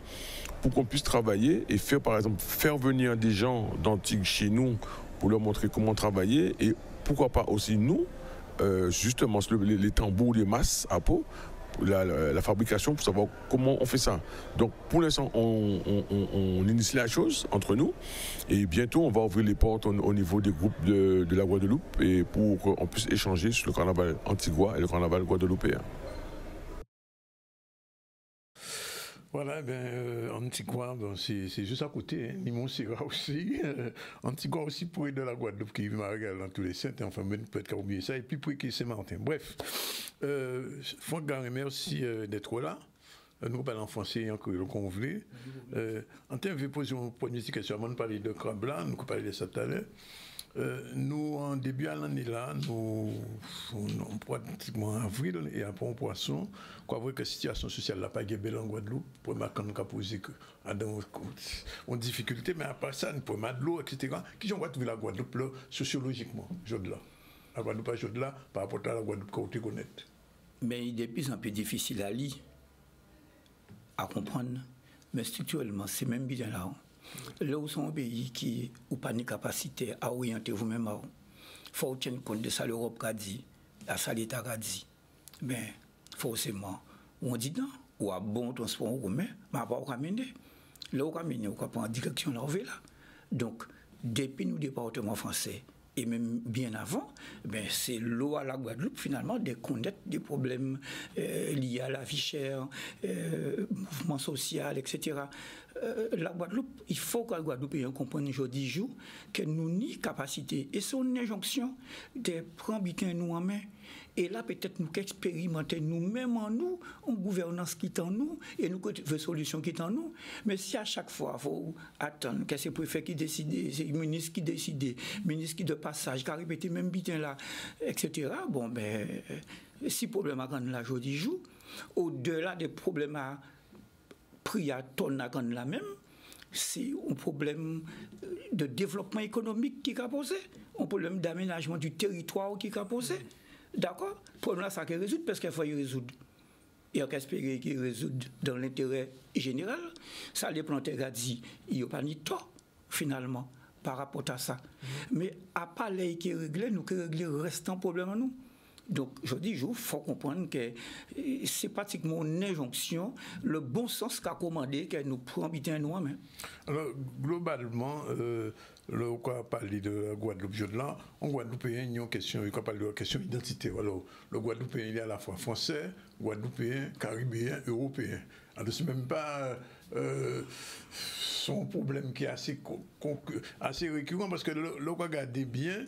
pour qu'on puisse travailler et faire, par exemple, faire venir des gens d'Antigues chez nous pour leur montrer comment travailler, et pourquoi pas aussi nous, justement, les tambours, les masses à peau, la fabrication, pour savoir comment on fait ça. Donc pour l'instant, on initie la chose entre nous et bientôt on va ouvrir les portes au niveau des groupes de la Guadeloupe et pour qu'on puisse échanger sur le carnaval antiguois et le carnaval guadeloupéen. Voilà, Antigua, c'est juste à côté, Limon Serra aussi. Antigua aussi pour de la Guadeloupe qui m'a regardé dans tous les saints, enfin, peut-être oublier ça, et puis pour Saint-Martin. Bref, Franck Garin, merci d'être là. Nous parlons en français en créole qu'on voulait. En termes de poser une première question, avant de parler de crabe là, nous parlons de ça tout à l'heure. Nous, en début de l'année là, nous pratiquement en avril et après en poisson, quoi vrai que la situation sociale n'a pas été belle en Guadeloupe, pour ma quand nous avons posé que en difficulté, mais à part ça, nous pouvons de l'eau, etc. Qui ont trouvé la Guadeloupe là, sociologiquement, là. La Guadeloupe à là, par rapport à la Guadeloupe qu'on connaît. Mais il est de plus en plus difficile à lire, à comprendre, mais structurellement, c'est même bien là. Là où sont un pays qui n'a pas de capacité à orienter vous-même, il faut tenir compte de ça, l'Europe a dit, la ça l'État a dit. Mais forcément, on dit non, ou à bon transport en commun, mais pas au camion. Là où camion, on prend en direction là. Donc, depuis nos départements français, et même bien avant, c'est l'eau à la Guadeloupe, finalement, de connaître des problèmes liés à la vie chère, mouvement social, etc. La Guadeloupe, il faut que la Guadeloupe comprenne aujourd'hui jour que nous ni capacité et son injonction de prendre nous en main. Et là, peut-être nous expérimenter nous-mêmes en nous, en gouvernance qui est en nous, et nous des solutions qui est en nous. Mais si à chaque fois, il faut attendre que c'est le préfet qui décide, c'est le ministre qui décide, le ministre qui de passage, qui a répété même bitin là, etc. Bon, si le problème à quand la aujourd'hui joue, au-delà des problèmes à prix à tonne à quand la même, c'est un problème de développement économique qui a posé, un problème d'aménagement du territoire qui a posé. D'accord? Le problème là, ça qui résoudre parce qu'il faut y résoudre. et on espère qu'il résout dans l'intérêt général. Ça, les planteurs a dit, il n'y a pas ni tort, finalement, par rapport à ça. Mais à part les qui régler, nous qui régler le restant problème à nous. Donc, je dis, il faut comprendre que c'est pratiquement une injonction, le bon sens qu'a commandé, que nous prenons bien nous-mêmes. Alors, globalement, on va parler de Guadeloupe, en Guadeloupéen, il y a une question, il y a une question d'identité. Alors, le Guadeloupéen, il est à la fois français, Guadeloupéen, caribéen, européen. Alors, ce n'est même pas son problème qui est assez récurrent, parce que le regardez bien,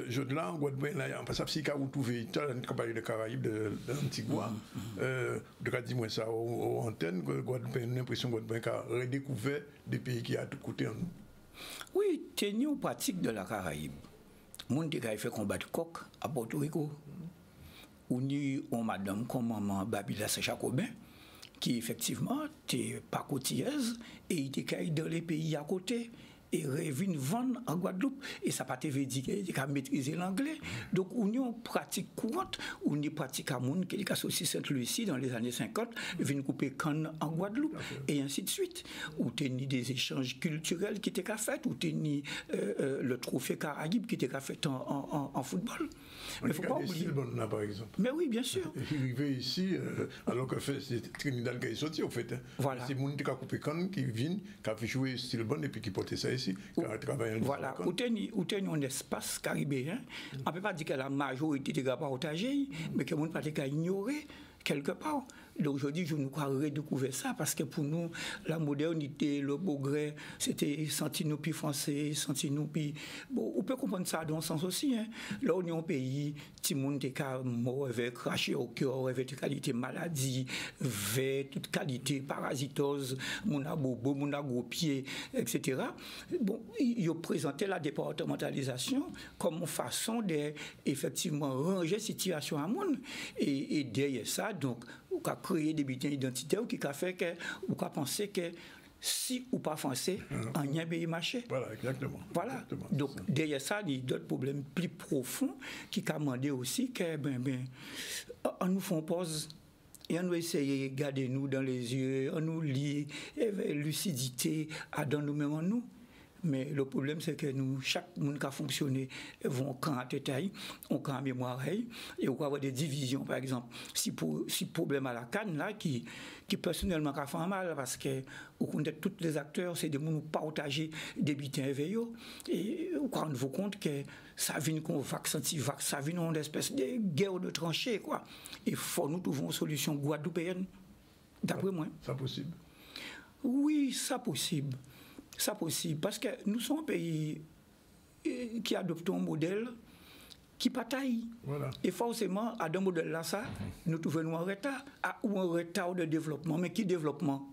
Jodelan, Guadeloupe, en passant, si vous trouvez, tu as parlé de Caraïbes, de l'Antigua, de dis-moi ça aux antennes, Guadeloupe a l'impression que Guadeloupe a redécouvert des pays qui a tout côté en nous. Oui, c'est une pratique de la Caraïbe. Mon a fait combat de coq à Porto Rico. On a madame comme maman Babila Jacobin, qui effectivement n'était pas côtillaise et il était dans les pays à côté. Et revient vendre en Guadeloupe. Et ça n'a pas été dit qu'il a maîtrisé l'anglais. Donc, on a une pratique courante, on a une pratique à monde qui est associé Sainte-Lucie dans les années 50, vient couper canne en Guadeloupe, et ainsi de suite. Ou tenir des échanges culturels qui étaient faits, ou tenir le trophée Caraïbe qui était fait en football. Mais il faut pas oublier. Là, par exemple. Mais oui, bien sûr. Il arrivé ici, alors que c'est Trinidad qui est sorti, en fait. Voilà. C'est monde qui a coupé canne, qui vient, qui a fait jouer Stilbon et puis qui portait ça ici. Voilà, où tenez un espace caribéen, on ne peut pas dire que la majorité des gars partagés, mais que le monde peut ignorer quelque part. Donc je dis, je nous crois redécouvrir ça parce que pour nous, la modernité, le progrès, c'était sentir nous plus français, sentir nous plus. Bon, on peut comprendre ça dans le sens aussi. Hein. Là, on est un pays, tout le monde est mort avec craché au cœur, avec toute qualité maladie, avec toute qualité parasitose, mon a bobo, mon a gros pied, etc. Bon, ils ont présenté la départementalisation comme une façon d'effectivement ranger la situation à monde. Et derrière ça, donc, on a créé des bulletins identitaires qui a fait que, on a pensé que si ou pas français, on y a bien marché. Voilà, exactement. Voilà. Exactement, donc, derrière ça, il y a d'autres problèmes plus profonds qui ont demandé aussi que, on nous fait pause. Et on nous essaye de garder nous dans les yeux, on nous lit avec lucidité dans nous-mêmes en nous. Mais le problème, c'est que nous, chaque monde qui a fonctionné, vont quand à tête, on quand mémoire, et on va avoir des divisions, par exemple. Si problème à la canne, là, qui personnellement a fait mal, parce que au compte tous les acteurs, c'est des gens qui partagent des bitins éveillés, et on rend compte que ça vient qu'on vax, anti-vax, ça vient une espèce de guerre de tranchées, quoi. Il faut nous trouver une solution guadeloupéenne, d'après moi. Ça possible? Oui, ça possible. Ça possible, parce que nous sommes un pays qui adopte un modèle qui bataille. Voilà. Et forcément, à un modèle là, ça, nous trouvons un retard, ou un retard de développement. Mais qui développement?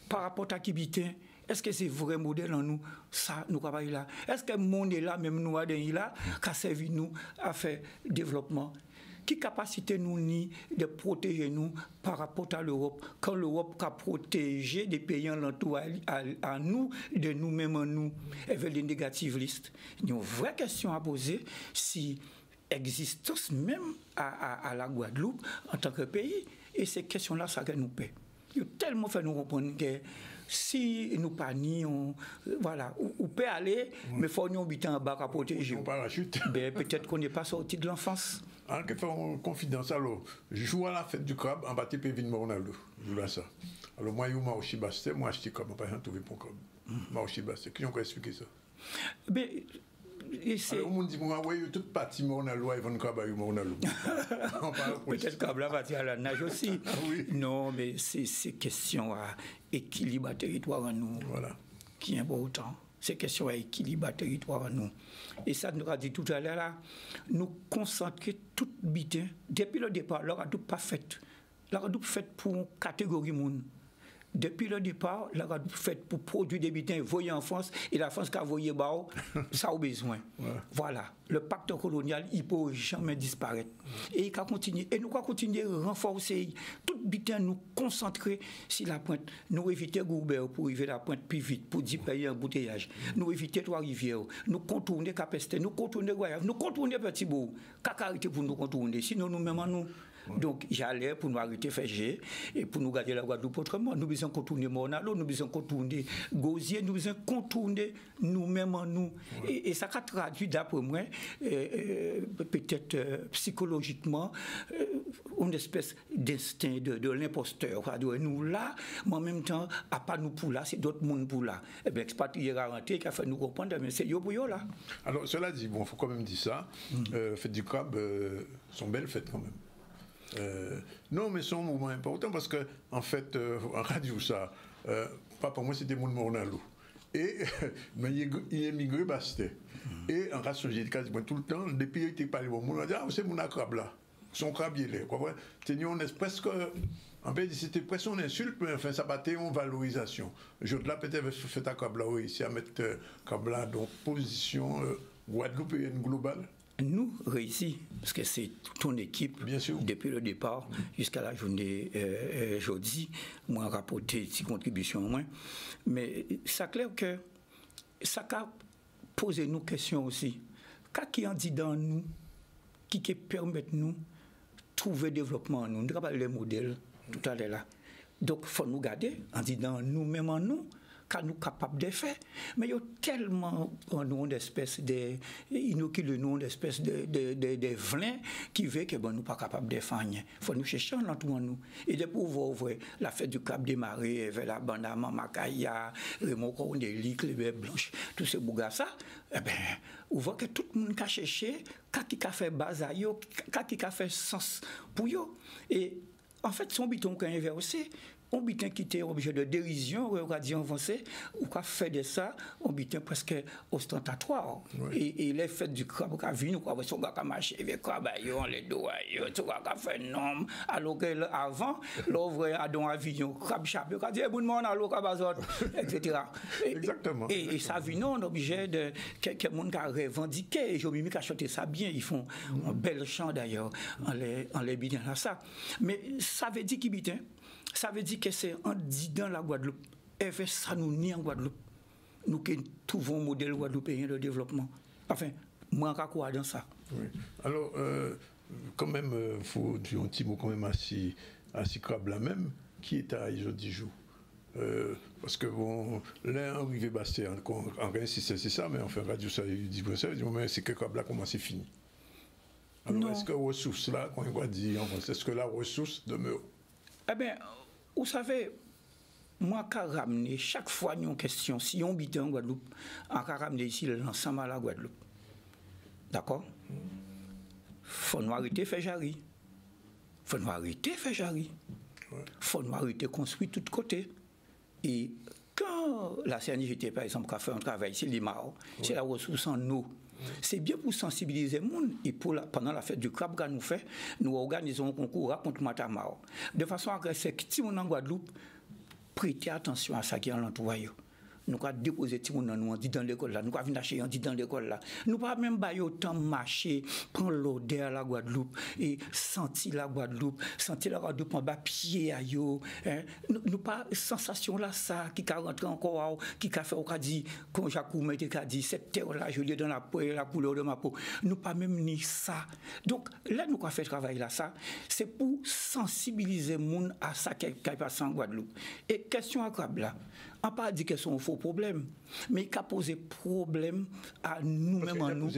Par rapport à qui bitin? Est-ce que c'est vrai modèle en nous? Ça, nous travaillons là. Est-ce que le monde est là, même nous, là, qui a servi nous à faire développement? Qui capacité nous ni de protéger nous par rapport à l'Europe quand l'Europe a protégé des pays en l'entour à nous, de nous-mêmes en nous, avec les négatives listes. Il y a une vraie question à poser si existence même à la Guadeloupe en tant que pays. Et ces questions-là, ça que nous paie. Il a tellement fait nous comprendre que si nous panions, voilà, on peut aller, mais il faut nous habiter en bas à protéger. Peut-être qu'on n'est pas sorti de l'enfance. Alors, que fait une confidence, alors, je joue à la fête du crabe en bâti Pévin Moronaldo. Je joue à ça. Alors, moi, je suis marché basté, moi, je suis comme, je n'ai pas trouvé pour crabe. Marché basté. Qui ont expliqué ça? Mais. Alors, on dit, moi, oui, toute partie Moronaldo, ils vont crabe à Moronaldo. Peut-être crabe là, partie à la nage aussi. Oui. Non, mais c'est question à équilibre à territoire en nous. Voilà. Qui est important. C'est question à équilibre à territoire en nous. Et ça nous a dit tout à l'heure là, nous concentrer tout bitin. Depuis le départ, la Guadeloupe pas faite. La Guadeloupe faite pour une catégorie monde. Depuis le départ, la Guadeloupe faite pour produire des bitins voyés en France et la France qui a voyé bao, ça a besoin. Ouais. Voilà. Le pacte colonial, il ne peut jamais disparaître. Et il va continuer. Et nous allons continuer à renforcer tout bitin, nous concentrer sur la pointe. Nous éviter Goubert pour arriver à la pointe plus vite, pour 10 pays en bouteillage. Nous éviter Trois-Rivières. Nous contourner Capesté. Nous contourner Guayave. Nous contourner Petit-Bourg. Cacarité pour nous contourner. Sinon, nous-mêmes, nous. Donc, j'allais pour nous arrêter faire G et pour nous garder la Guadeloupe autrement. Nous besoin contourner Mornalo, nous besoin contourner Gosier, nous besoin contourner nous-mêmes en nous. Et ça a traduit, d'après moi, peut-être psychologiquement, une espèce d'instinct de l'imposteur. Nous là, mais en même temps, à pas nous pour là, c'est d'autres mondes pour là. Eh bien, expatrié garanti qui a fait nous comprendre, mais c'est yo pour yo là. Alors, cela dit, bon, il faut quand même dire ça, fête du crabe, sont belles fêtes quand même. Non, mais c'est un moment important parce que, en fait, en radio, ça, pas pour moi, c'était mon Mornalo. Et il est migré Basté. Et en race j'ai quasiment tout le temps, depuis qu'il était parlé au monde, on dit, ah, c'est mon crabe là. Son crabe, il est. On est presque. En fait, c'était presque une insulte, mais enfin, ça battait en valorisation. Je là, peut-être, fait à crabe là, réussi à mettre crabe là dans position guadeloupéenne globale. Nous réussi, parce que c'est ton équipe, bien sûr, depuis le départ jusqu'à la journée jeudi, moi rapporté 6 contributions au moins. Mais c'est clair que ça a posé nous questions aussi. Qu'est-ce qui en dit dans nous, qui permet nous trouver développement en nous? Nous avons les modèles tout à l'heure là. Donc il faut nous garder en dit dans nous-mêmes en nous. Car nous capables de faire. Mais il y a tellement un nom d'espèce de inocule nom d'espèce de vlin qui veut que nous ne sommes pas capables de faire. Il faut nous chercher en tout nous. Et de pouvoir ouvrir la fête du Cap démarrer vers la bande à Mamakaya, Raymond Corneli, Clébert Blanche, tous ces bougas-là, eh bien, on voit que tout le monde a cherché, qui a fait base à eux, qui a fait sens pour eux. Et en fait, son biton qu'on a inversé, on bitin qui était objet de dérision, on va dire en français, ou qu'on fait de ça, on bitin presque ostentatoire. Oui. Et les fêtes du crabe, on vu, on va marcher avec crabe, on les doigts, on va faire nom, alors qu'avant, l'ouvre à don avion, crabe chapeau, on dit, bon, on a l'eau, etc. Exactement. Et ça vient, on est obligé de quelqu'un qui a revendiqué, et Jomimi qui a chanté ça bien, ils font un bel chant d'ailleurs, en les bitin là ça. Mais ça veut dire qui bitin? Ça veut dire que c'est en dit dans la Guadeloupe. Et ça nous nie en Guadeloupe. Nous qui trouvons un modèle guadeloupéen de développement. Enfin, moi, je crois dans ça. Oui. Alors, quand même, il faut dire un petit mot quand même assez crabe là même, qui est à jeudi jour. Parce que bon, là, arrivé Bastien, en rien, si c'est ça, mais enfin, radio, ça dit, mais c'est que crabe là, comment c'est fini? Alors, est-ce que la ressource là, quand on va dire en français, est-ce que la ressource demeure? Eh bien, vous savez, moi, je ramener chaque fois une question, si on habite en Guadeloupe, on va ramener ici l'ensemble à la Guadeloupe. D'accord? Il faut nous arrêter de faire jari. Il faut nous arrêter de faire jari. Il faut nous arrêter de construire de tous côtés. Et quand la CNJT, par exemple, a fait un travail, c'est l'IMAO, c'est la ressource en eau. C'est bien pour sensibiliser le monde. Et pendant la fête du crabe qu'on nous fait, nous organisons un concours contre Matamao. De façon à ce que si on est en Guadeloupe, prêtez attention à ça qui est en l'entourage. Nous avons déposé tout le monde dans l'école là. Nous avons venir acheter dans l'école là. Nous pas même pas autant marcher, prendre l'odeur à la Guadeloupe et sentir la Guadeloupe en bas pied à yo. Nous pas sensation là ça qui a rentré encore, qui a fait au dit quand Jacques Mette a dit cette terre là je l'ai dans la couleur de ma peau. Nous pas même ni ça. Donc là nous avons fait travail là ça, c'est pour sensibiliser le monde à ça qui passe en Guadeloupe. Et question à crabe là. On n'a pas dit que c'est un faux problème, mais il a posé problème à nous-mêmes, en nous,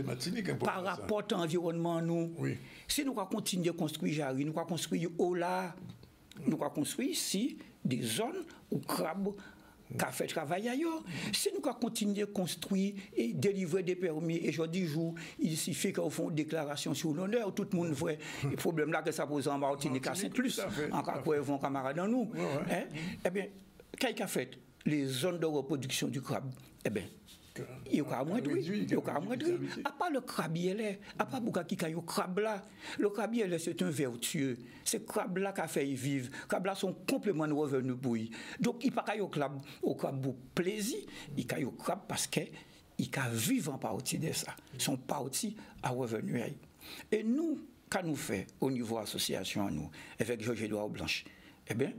par rapport à l'environnement, nous. Oui. Si nous continuons à construire Jari, nous construire Ola, nous construire ici des zones où crabe qu'a fait travail ailleurs. Si nous continuons à construire et délivrer des permis, et je dis jour, il suffit qu'on fasse une déclaration sur l'honneur, tout le monde voit le problème là que ça pose en Martinique à Saint-Plus, en cas où ils vont camarades en nous. Eh bien, qu'est-ce qu'a fait? Les zones de reproduction du crabe, eh bien, il y a moins de riz. À part le crabier, à part beaucoup qui a le crabe là, le crabier c'est un vertueux. C'est le crabe là qui a fait vivre. Les crabes là sont complètement revenus pour lui. Donc il n'y a pas au crabe pour plaisir, il y a le crabe parce qu'il a vivre en partie de ça. Son partie à revenu. Et nous, quand nous faisons au niveau association, nous, avec Georges-Édouard Blanche, eh bien,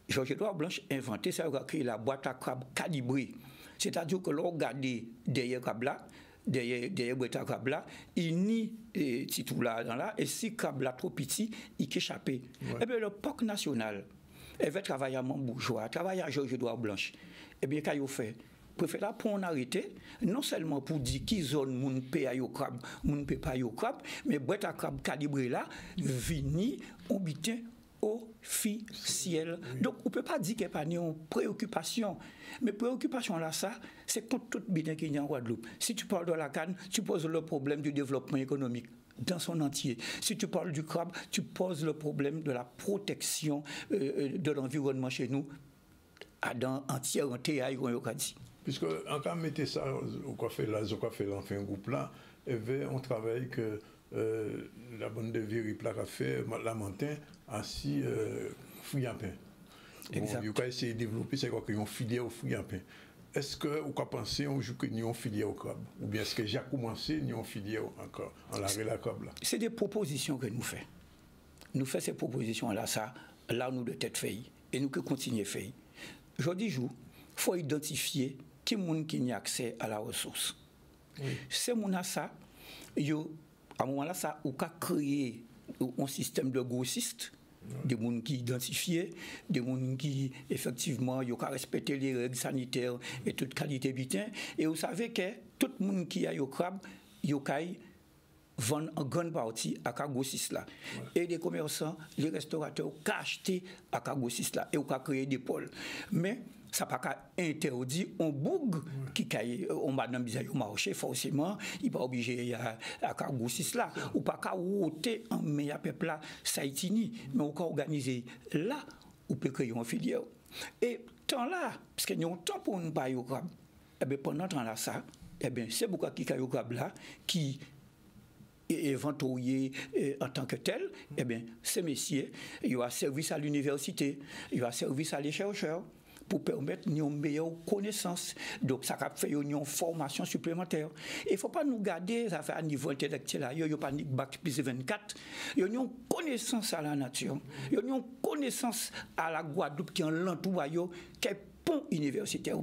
Georges-Édouard Blanche a inventé ça, il a créé la boîte à crabe calibrée. C'est-à-dire que l'on regarde derrière le crabe là, derrière Breta crabe là, il nie petit tout là dans là, et si crabe là trop petit, il échappe. Et bien le parc national, elle va travailler à Montbourgeois, travailler à Georges-Édouard Blanche. Et bien qu'est-ce qu'il fait? Préfère là pour en arrêter, non seulement pour dire qui zone moun paye à yo crabe, moun paye pas yo crabe, mais Breta crabe calibré là, vini on bitin officiel. Donc, on ne peut pas dire qu'il n'y a pas de préoccupation. Mais préoccupation là, ça, c'est contre tout bien qu'il y a en Guadeloupe. Si tu parles de la canne, tu poses le problème du développement économique dans son entier. Si tu parles du crabe, tu poses le problème de la protection de l'environnement chez nous dans entière, en théâtre, on dit. Puisque, en cas de mettre ça, au café là, l'enfant groupe là, on travaille que la bande de Véripla a fait, Lamentin, ainsi fruits à pain. Bon, il a essayé de développer, c'est quoi qu'ils filière aux fruits à pain. Est-ce que vous pensez qu'on joue que nous avons filière au crabe? Ou bien est-ce que j'ai commencé, nous avons filière encore en l'arrêt la crabe là? C'est des propositions que nous faisons. Nous faisons ces propositions-là, ça, là nous de tête fait, et nous que continuer à faire. Je dis, il faut identifier qui monde qui a accès à la ressource. Oui. C'est mon ça, à un moment-là, ça a créé un système de grossistes, des gens qui identifient, des gens qui, effectivement, ont respecté les règles sanitaires et toute qualité butin. Et vous savez que tout le monde qui a au crabe, il vend en grande partie à grossistes là. Et les commerçants, les restaurateurs ont acheté à grossistes là et ont créé des pôles. Mais ça n'a pas interdit un boug qui on madame bizarre au marché forcément il pas obligé à grossiste là ou pas qu'à ôter en meilleur peuple là ça itini mais on peut organiser là ou peut créer une filière et temps là parce que nous avons temps pour nous pas au crabe et bien pendant temps là ça et bien c'est pourquoi qui au crabe là qui est inventorié en tant que tel, et bien ces messieurs il y a service à l'université il y a service à les chercheurs pour permettre une meilleure connaissance. Donc, ça a fait une formation supplémentaire. Il ne faut pas nous garder ça fait à niveau intellectuel. Il n'y a pas de bac plus 24. Il y a une connaissance à la nature. Il y a une connaissance à la Guadeloupe qui est en l'entour, qui est pont universitaire.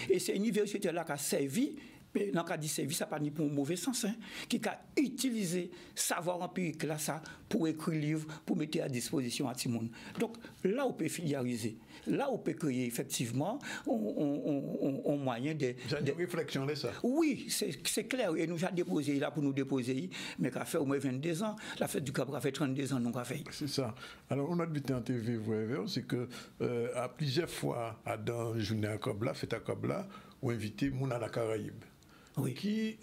Et c'est une université-là qui a servi. Mais dans le cas du service, ça n'a pas ni pour un mauvais sens, hein, qui a utilisé savoir empirique là, ça, pour écrire livre, pour mettre à disposition à tout le monde. Donc là, on peut filiariser. Là, on peut créer effectivement un moyen de... Vous avez une réflexion de ça? Oui, c'est clair. Et nous avons déposé là pour nous déposer, mais ça fait au moins 22 ans. La fête du Cabra fait 32 ans, nous avons fait. C'est ça. Alors, on a vu en TV, c'est que à plusieurs fois, dans la journée à Cabla, fête à Cabla, on a invité Mouna à la Caraïbe. Oui. Qui,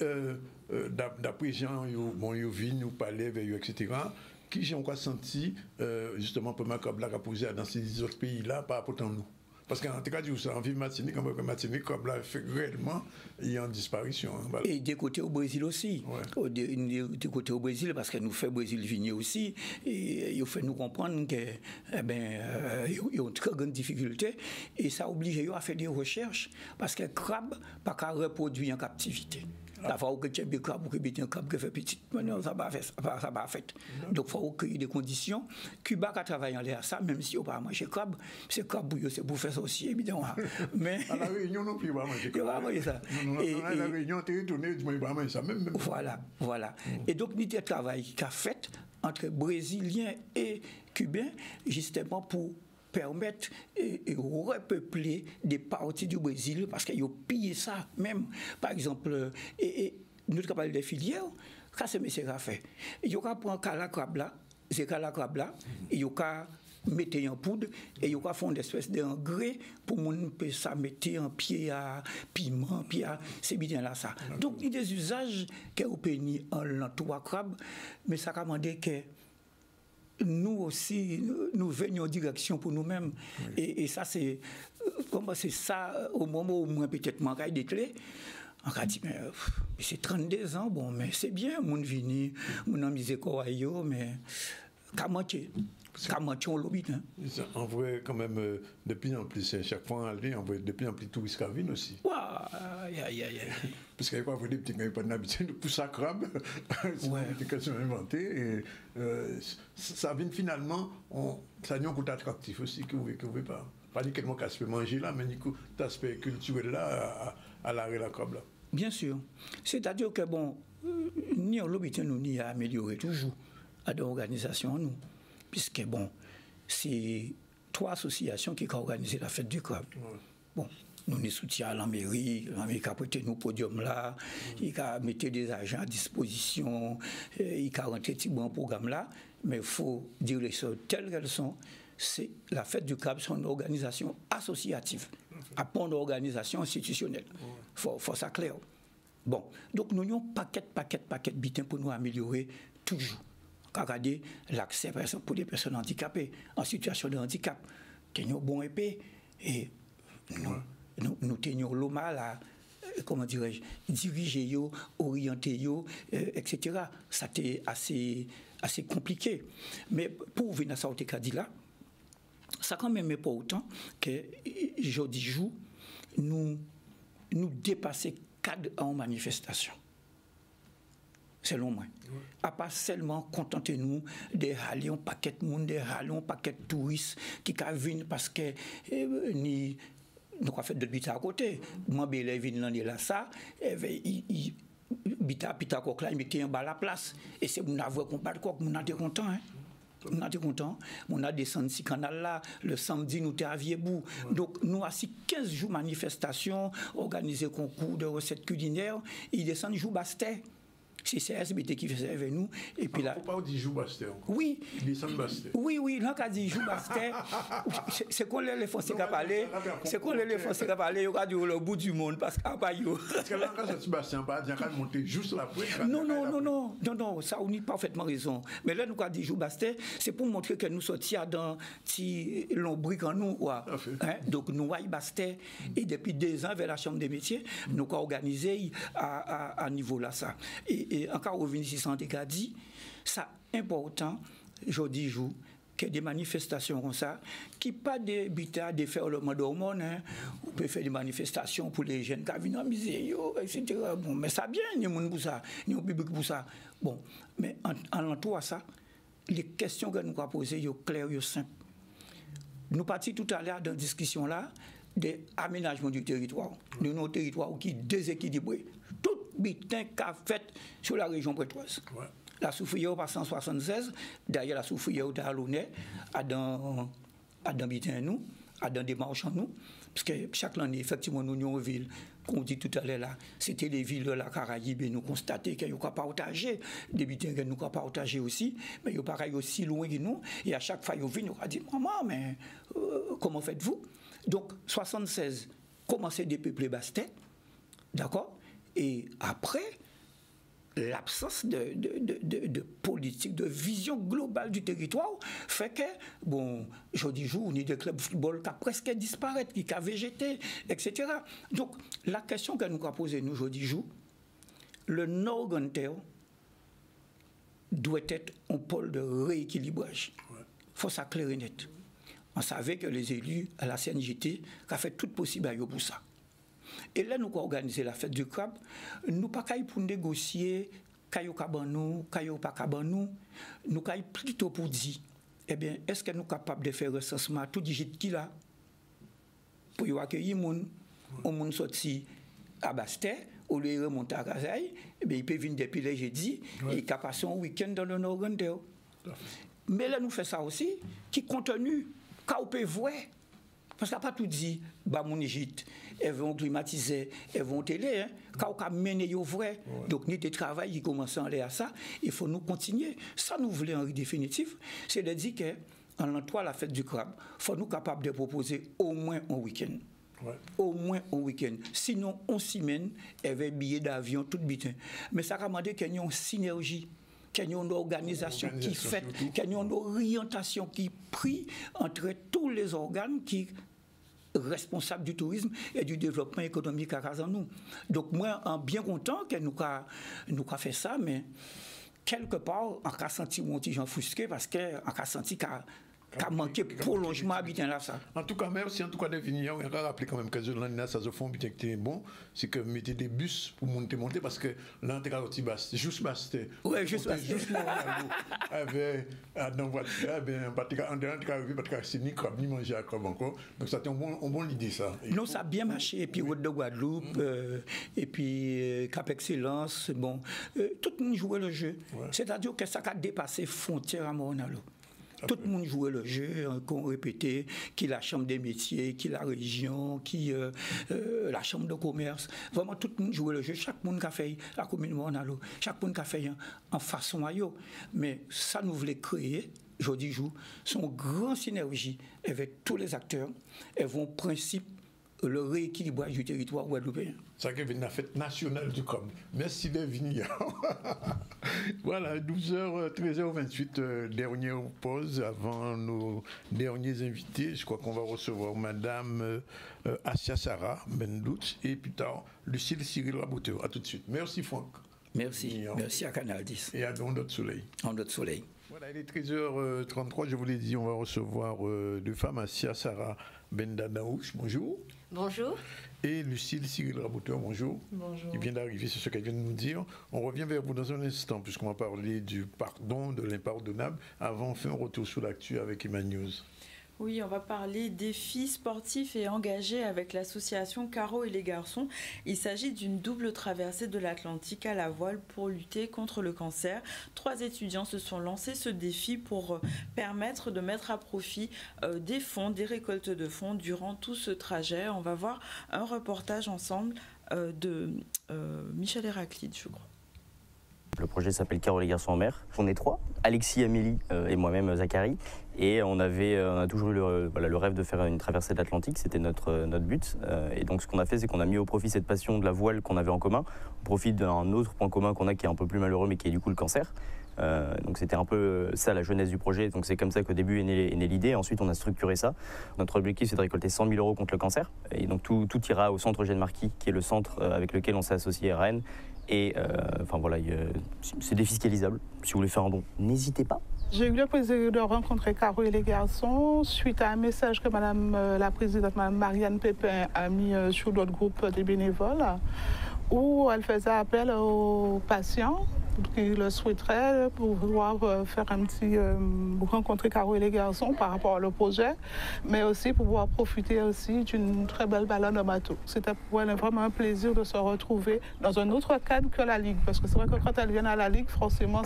d'après gens, ils viennent nous parler avec eux, etc., qui j'ai encore senti, justement, pour ma Cabla a posé dans ces autres pays-là par rapport à nous. Parce qu'en tout cas, en ville Martinique, on voit que Martinique, Cabla fait réellement, il est en disparition. Hein, voilà. Et des côtés au Brésil aussi. Ouais. Des côtés au Brésil, parce que nous fait Brésil vigner aussi, et il fait nous comprendre qu'il y a une très grande difficulté, et ça oblige à faire des recherches, parce que le crabe n'a pas reproduit en captivité. La fois que tu as un crabe ou que tu as un crabe qui fait petit, ça va faire. Donc il faut créer des conditions. Cuba a travaillé en l'air ça, même si on ne peut pas manger crabe, c'est crabe bouillon, c'est pour faire ça aussi, évidemment. Mais à la Réunion non plus, on ne peut pas manger crabe. À la Réunion, tu es retourné, tu ne peux pas manger ça. Même. Voilà. Et donc, il y a un travail qui a fait entre Brésiliens et Cubains, justement pour permettre de repeupler des parties du Brésil parce qu'ils ont pillé ça même. Par exemple, nous avons parlé des filières, quand ce monsieur a fait, il a pris un calacrabe là, il a mettre en poudre et il a fait une espèce d'engrais pour que ça mette en pied à piment, c'est bien là ça. Donc, il y a des usages qui ont péni en l'entour crabe, mais ça a demandé que nous aussi, nous venions en direction pour nous-mêmes. Oui. Et ça, c'est ça, au moment où moi, peut-être, manquait des clés. On a dit, mais c'est 32 ans, bon, mais c'est bien, mon vini, mon ami Zékoayo, mais Kamaché. On l'obit. En vrai, quand même, de plus en plus, chaque fois, on voit de plus en plus de touristes qui viennent aussi. Parce qu'il n'y a pas des petits qui pas d'habitude de pousser à crabe. C'est une application inventée. Et ça vient finalement, ça a un côté attractif aussi que vous ne pouvez pas. Pas uniquement qu'à se manger là, mais un aspect culturel là, à l'arrêt de la crabe là. Bien sûr. C'est-à-dire que, bon, ni l'objectif nous ni à améliorer toujours à l'organisation, nous. Puisque, bon, c'est 3 associations qui ont organisé la fête du crabe. Bon, nous les soutiens à la mairie qui a prêté nous podium là, il a mis des agents à disposition, il a rentré petit bon programme là, mais il faut dire les choses telles qu'elles sont. C'est la fête du crabe, c'est une organisation associative, à pas une organisation institutionnelle. Faut ça clair. Bon, donc nous avons paquet de bitins pour nous améliorer toujours. Regardez l'accès par exemple pour les personnes handicapées en situation de handicap, tenons bon épée et nous tenions l'OMA là, comment dirais-je, diriger, orienter, etc. Ça a été assez compliqué. Mais pour venir à ça, là, ça quand même n'est pas autant que jeudi jour, nous dépasser cadre en manifestation. Selon moi. À pas seulement contenter nous des rallions, paquet de monde, des rallions, paquet de touristes qui viennent parce que nous avons fait d'autres bêtises à côté. Moi, je viens là, ça, bita coq là, il mettait un bas à la place. Et c'est mon avoué qu'on parle quoi, on était content, hein. On était content. On a descendu ce canal là. Le samedi, nous étions à Vieux-Bout. Donc, nous avons 15 jours de manifestation, organisé concours de recettes culinaires. Ils descendent jour Bastet. C'est CSBT qui faisait avec nous. Et puis là. Il ne faut pas dire jour Bastet encore. Oui. Ils descendent Bastet. Oui, là, quand on dit jour Bastet, c'est qu'on les Français qui parlé. C'est qu'on les Français qui parlé. Il y a le bout du monde parce qu'à pas yo. Parce que là, quand c'est Bastien, pas dire qu'on monter juste la pointe. Non, ça on a parfaitement raison. Mais là, nous avons dit jour Bastet, c'est pour montrer que nous sortions dans petit lombric en nous. Hein? Donc, nous avons Bastet. Et depuis 2 ans, vers la Chambre des métiers, nous avons organisé à niveau là ça. Et encore revenir ici sans dit, ça important, jeudi jour, que des manifestations comme ça, qui pas des bitas de faire le mode hormone, hein. On peut faire des manifestations pour les jeunes qui viennent en misère, etc. Bon, mais ça bien, il y a monde pour ça, il y a un public pour ça. Bon, mais en l'entour à ça, les questions que nous avons posées, sont claires, sont simples. Nous partons tout à l'heure dans la discussion là, des aménagements du territoire, de nos territoires qui déséquilibrés. Tout bitin qu'a fait sur la région prétoise. La Soufrière par 176, derrière la Soufrière de Halonais, à dans bitin nous, à dans des marchands nous, parce que chaque année, effectivement, nous avons une ville, qu'on dit tout à l'heure là, c'était les villes de la Caraïbe, et nous constatons qu'il n'y a pas partagé, des bitins que nous n'avons pas partagé aussi, mais il y a pareil aussi loin que nous, et à chaque fois, ils viennent, nous dit, maman, mais comment faites-vous? Donc, 76, commencer des peuples Bastet, d'accord? Et après, l'absence de politique, de vision globale du territoire fait que, bon, jeudi jour, on a des clubs de football qui ont presque disparu, qui ont végété, etc. Donc, la question que nous avons posée, nous, jeudi jour, le Nord-Gantel doit être un pôle de rééquilibrage. Il faut ça clair et net. On savait que les élus à la CNJT ont fait tout possible pour ça. Et là, nous avons organisé la fête du crabe. Nous pas pour négocier, kayo kabanou, kayo pas kabanou. Nous avons plutôt pour dire, eh bien, est-ce que nous sommes capables de faire recensement tout digit qui là pour y accueillir les gens sorti à Bastet, au lieu de remonter à Kazaï, eh bien, il peut venir depuis le jeudi et il peut passer un week-end dans le Nord-Gantel. Mais là, nous faisons ça aussi, qui contenu, quand on peut voir. Parce qu'on n'a pas tout dit, bah mon Égypte, elles vont climatiser, elles vont télé, hein. Quand on a mené au vrai, donc nous de travail qui commence à aller à ça, il faut nous continuer. Ça nous voulons en définitive, c'est de dire qu'en l'entour la fête du crabe, il faut nous capables de proposer au moins un week-end. Au moins un week-end. Sinon, on s'y mène, avec billets d'avion, tout bitin. Mais ça a demandé qu'il y ait une synergie, qu'il y ait une organisation qui fait, qu'il y ait une orientation qui prie entre tous les organes qui responsables du tourisme et du développement économique à nous. Donc moi, en bien content que nous avons fait ça, mais quelque part, on a senti mon petit enfusqué parce qu'on a senti qui a manqué prolongement habitant là ça. En tout cas, merci en tout cas de venir. On va rappeler quand même que l'année ça se font bien que bon, c'est que mettez des bus pour monter parce que l'entrée aussi basse, juste basse. Ouais, juste basse. Justement avec dans voiture, ben parce que en dernier arrivé parce que c'est ni crabe ni manger à crabe encore. Donc ça c'est un bon idée ça. Non, ça a bien marché et puis route de Guadeloupe et puis Cap Excellence, bon, tout le monde jouait le jeu. Ouais. C'est-à-dire que ça a dépassé frontières à Moronalo. Tout le monde jouait le jeu, qu'on répétait, qui la chambre des métiers, qui la région, qui la chambre de commerce. Vraiment, tout le monde jouait le jeu. Chaque monde a fait la commune Moronalo. Chaque monde a fait en façon à yo. Mais ça nous voulait créer, jeudi jour, son grand synergie avec tous les acteurs et vont principe le rééquilibrage du territoire guadeloupéen. Ça qui est la fête nationale du COM. Merci de venir. Voilà, 12h, 13h28, dernière pause avant nos derniers invités. Je crois qu'on va recevoir Madame Assia Sarah Bendout et plus tard Lucille Cyril Rabouteur. À tout de suite. Merci Franck. Merci. Merci à Canal 10. Et à Notre Soleil. En Notre Soleil. Voilà, il est 13h33, je vous l'ai dit, on va recevoir deux femmes, Assia Sarah Bendadaouch, bonjour. Bonjour. Et Lucille Cyril Rabouteur, bonjour. Bonjour. Il vient d'arriver, c'est ce qu'elle vient de nous dire. On revient vers vous dans un instant, puisqu'on va parler du pardon, de l'impardonnable. Avant, on fait un retour sur l'actu avec Emmanuel. Oui, on va parler défis sportifs et engagés avec l'association Caro et les garçons. Il s'agit d'une double traversée de l'Atlantique à la voile pour lutter contre le cancer. 3 étudiants se sont lancés ce défi pour permettre de mettre à profit des fonds, des récoltes de fonds durant tout ce trajet. On va voir un reportage ensemble de Michel Héraclide, je crois. Le projet s'appelle Caro et les garçons en mer. On est 3, Alexis, Amélie et moi-même, Zachary. Et on a toujours eu le rêve de faire une traversée de l'Atlantique, c'était notre but. Et donc ce qu'on a fait, c'est qu'on a mis au profit cette passion de la voile qu'on avait en commun, au profit d'un autre point commun qu'on a qui est un peu plus malheureux, mais qui est du coup le cancer. Donc c'était un peu ça la jeunesse du projet, donc c'est comme ça qu'au début est née l'idée, ensuite on a structuré ça. Notre objectif c'est de récolter 100 000 € contre le cancer, et donc tout ira au centre Eugène Marquis, qui est le centre avec lequel on s'est associé à Rennes. Et enfin voilà, c'est défiscalisable. Si vous voulez faire un don, n'hésitez pas. J'ai eu le plaisir de rencontrer Caro et les garçons suite à un message que la présidente, Mme Marianne Pépin, a mis sur notre groupe des bénévoles, où elle faisait appel aux patients qui le souhaiteraient pour pouvoir faire un petit rencontrer Caro et les garçons par rapport au projet, mais aussi pour pouvoir profiter aussi d'une très belle balade en bateau. C'était pour elle vraiment un plaisir de se retrouver dans un autre cadre que la Ligue, parce que c'est vrai que quand elles viennent à la Ligue, forcément,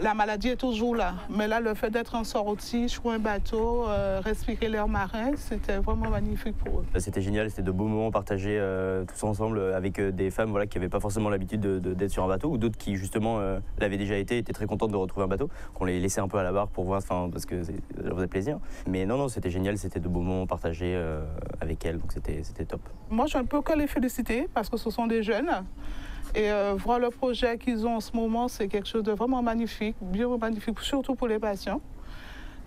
la maladie est toujours là. Mais là, le fait d'être en sortie, sur un bateau, respirer l'air marin, c'était vraiment magnifique pour eux. C'était génial, c'était de beaux moments partagés tous ensemble avec des femmes qui n'avaient pas forcément l'habitude d'être sur un bateau, ou d'autres qui justement l'avaient déjà été, étaient très contentes de retrouver un bateau, qu'on les laissait un peu à la barre pour voir, parce que ça leur faisait plaisir. Mais non, c'était génial, c'était de beaux moments partagés avec elles, donc c'était top. Moi, je ne peux que les féliciter, parce que ce sont des jeunes. Et voir le projet qu'ils ont en ce moment, c'est quelque chose de vraiment magnifique, bien magnifique, surtout pour les patients.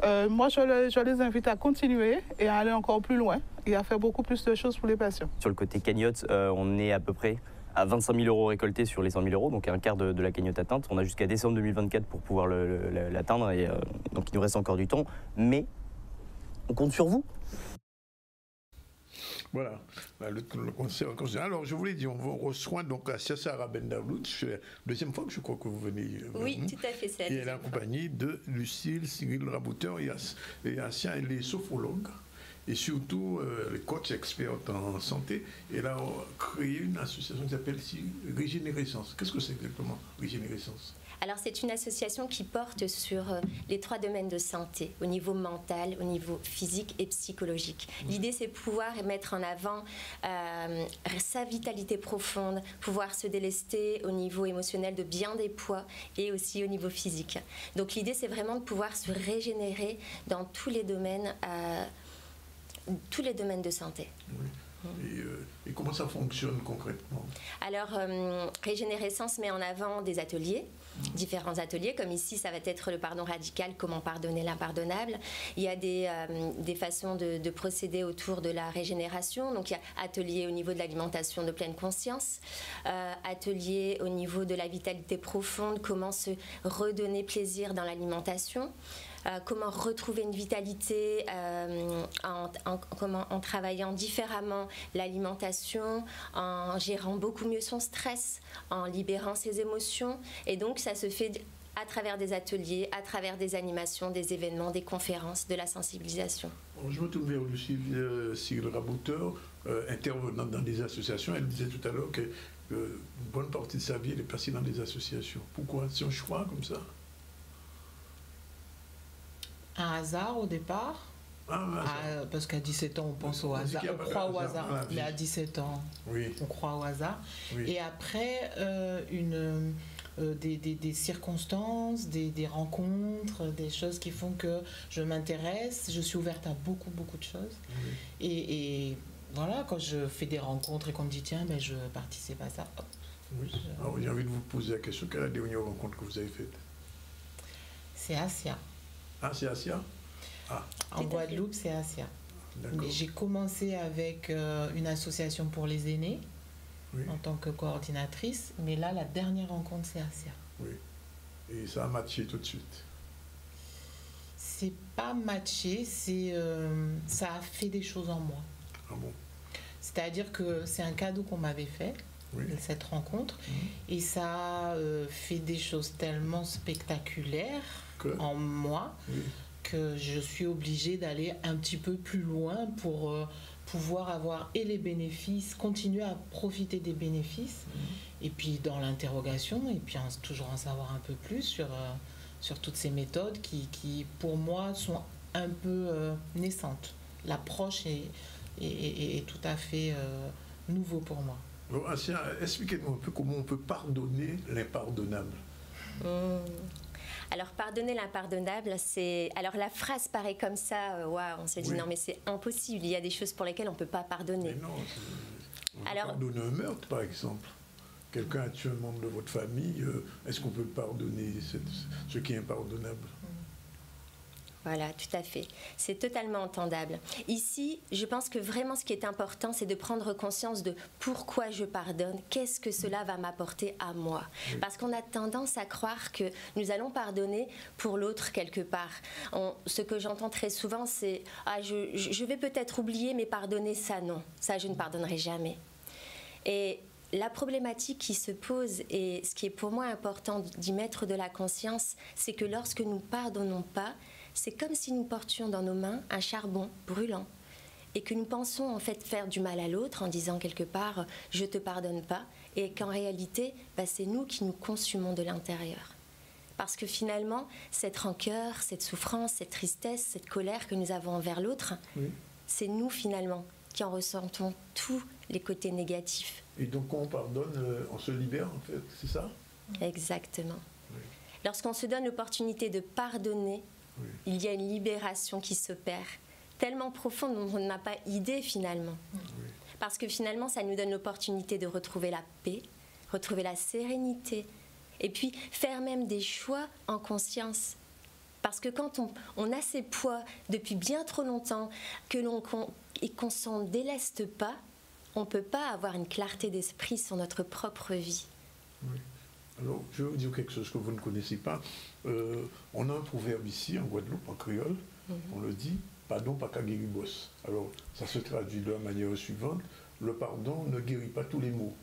Moi, je les invite à continuer et à aller encore plus loin et à faire beaucoup plus de choses pour les patients. Sur le côté cagnotte, on est à peu près à 25 000 € récoltés sur les 100 000 €, donc un quart de la cagnotte atteinte. On a jusqu'à décembre 2024 pour pouvoir l'atteindre, et donc il nous reste encore du temps, mais on compte sur vous. Voilà, le concert. Alors, je voulais dire, on vous reçoit donc Assia Sarah Bendadaouch. C'est la deuxième fois que je crois que vous venez. Oui, tout à fait, c'est. Et elle est accompagnée de Lucille Cyril Rabouteur et Assia, elle est sophrologue et surtout coach experte en santé. Elle a créé une association qui s'appelle Régénérescence. Qu'est-ce que c'est exactement, Régénérescence ? Alors, c'est une association qui porte sur les 3 domaines de santé, au niveau mental, au niveau physique et psychologique. L'idée, c'est pouvoir mettre en avant sa vitalité profonde, pouvoir se délester au niveau émotionnel de bien des poids et aussi au niveau physique. Donc, l'idée, c'est vraiment de pouvoir se régénérer dans tous les domaines de santé. Oui. Et comment ça fonctionne concrètement? Alors, Régénérescence met en avant des ateliers, différents ateliers, comme ici, ça va être le pardon radical, comment pardonner l'impardonnable. Il y a des façons de procéder autour de la régénération. Donc, il y a atelier au niveau de l'alimentation de pleine conscience, atelier au niveau de la vitalité profonde, comment se redonner plaisir dans l'alimentation. Comment retrouver une vitalité en travaillant différemment l'alimentation, en gérant beaucoup mieux son stress, en libérant ses émotions. Et donc, ça se fait à travers des ateliers, à travers des animations, des événements, des conférences, de la sensibilisation. Je me tourne vers Lucie Cyril Rabouteur, intervenante dans des associations. Elle disait tout à l'heure qu'une bonne partie de sa vie, elle est passée dans des associations. Pourquoi? C'est un choix comme ça? Un hasard au départ, parce qu'à 17 ans on pense au hasard, on croit au hasard, mais à 17 ans on croit au hasard. Oui. Et après des circonstances, des rencontres, des choses qui font que je m'intéresse, je suis ouverte à beaucoup de choses. Oui. Et voilà, quand je fais des rencontres et qu'on me dit tiens, je participe à ça. Hop, oui. Alors j'ai envie de vous poser la question, quelle est la dernière rencontre que vous avez faite? C'est Asia. Ah, c'est Asia? En Guadeloupe, c'est Asia. J'ai commencé avec une association pour les aînés en tant que coordinatrice, mais là, la dernière rencontre, c'est Asia. Oui. Et ça a matché tout de suite? C'est pas matché, ça a fait des choses en moi. Ah bon? C'est-à-dire que c'est un cadeau qu'on m'avait fait, cette rencontre, et ça a fait des choses tellement spectaculaires en moi que je suis obligée d'aller un petit peu plus loin pour pouvoir avoir et les bénéfices, continuer à profiter des bénéfices, et puis dans l'interrogation, et puis toujours en savoir un peu plus sur toutes ces méthodes qui pour moi sont un peu naissantes. L'approche est tout à fait nouveau pour moi. Bon, Asia, expliquez-nous un peu comment on peut pardonner l'impardonnable. Alors, pardonner l'impardonnable, c'est... Alors, la phrase paraît comme ça, on se dit non, mais c'est impossible, il y a des choses pour lesquelles on ne peut pas pardonner. Mais non, on peut pardonner un meurtre, par exemple. Quelqu'un a tué un membre de votre famille, est-ce qu'on peut pardonner ce qui est impardonnable? Voilà, tout à fait. C'est totalement entendable. Ici, je pense que vraiment ce qui est important, c'est de prendre conscience de pourquoi je pardonne, qu'est-ce que cela va m'apporter à moi. Parce qu'on a tendance à croire que nous allons pardonner pour l'autre quelque part. Ce que j'entends très souvent, c'est « je vais peut-être oublier, mais pardonner, ça non. Ça, je ne pardonnerai jamais. » Et la problématique qui se pose, et ce qui est pour moi important d'y mettre de la conscience, c'est que lorsque nous ne pardonnons pas, c'est comme si nous portions dans nos mains un charbon brûlant et que nous pensons en fait faire du mal à l'autre en disant quelque part « je te pardonne pas » et qu'en réalité, c'est nous qui nous consumons de l'intérieur. Parce que finalement, cette rancœur, cette souffrance, cette tristesse, cette colère que nous avons envers l'autre, c'est nous finalement qui en ressentons tous les côtés négatifs. Et donc quand on pardonne, on se libère en fait, c'est ça? Exactement. Lorsqu'on se donne l'opportunité de pardonner, il y a une libération qui s'opère, tellement profonde dont on n'a pas idée finalement. Parce que finalement, ça nous donne l'opportunité de retrouver la paix, retrouver la sérénité, et puis faire même des choix en conscience. Parce que quand on a ces poids depuis bien trop longtemps et qu'on s'en déleste pas, on ne peut pas avoir une clarté d'esprit sur notre propre vie. Oui. Alors, je vais vous dire quelque chose que vous ne connaissez pas. On a un proverbe ici, en Guadeloupe, en créole, on le dit, pardon, pas qu'à guérir boss. Alors, ça se traduit de la manière suivante, le pardon ne guérit pas tous les maux.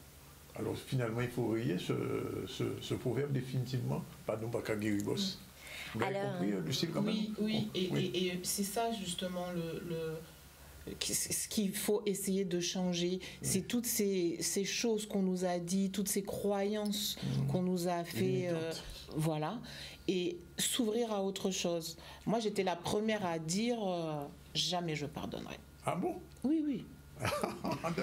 Alors, finalement, il faut rayer ce proverbe définitivement, pardon, pas qu'à guérir boss. Vous avez compris, Lucille, quand même? Oui, et c'est ça, justement, ce qu'il faut essayer de changer, c'est toutes ces choses qu'on nous a dit, toutes ces croyances qu'on nous a fait, voilà, et s'ouvrir à autre chose. Moi, j'étais la première à dire jamais je pardonnerai. Ah bon? Oui.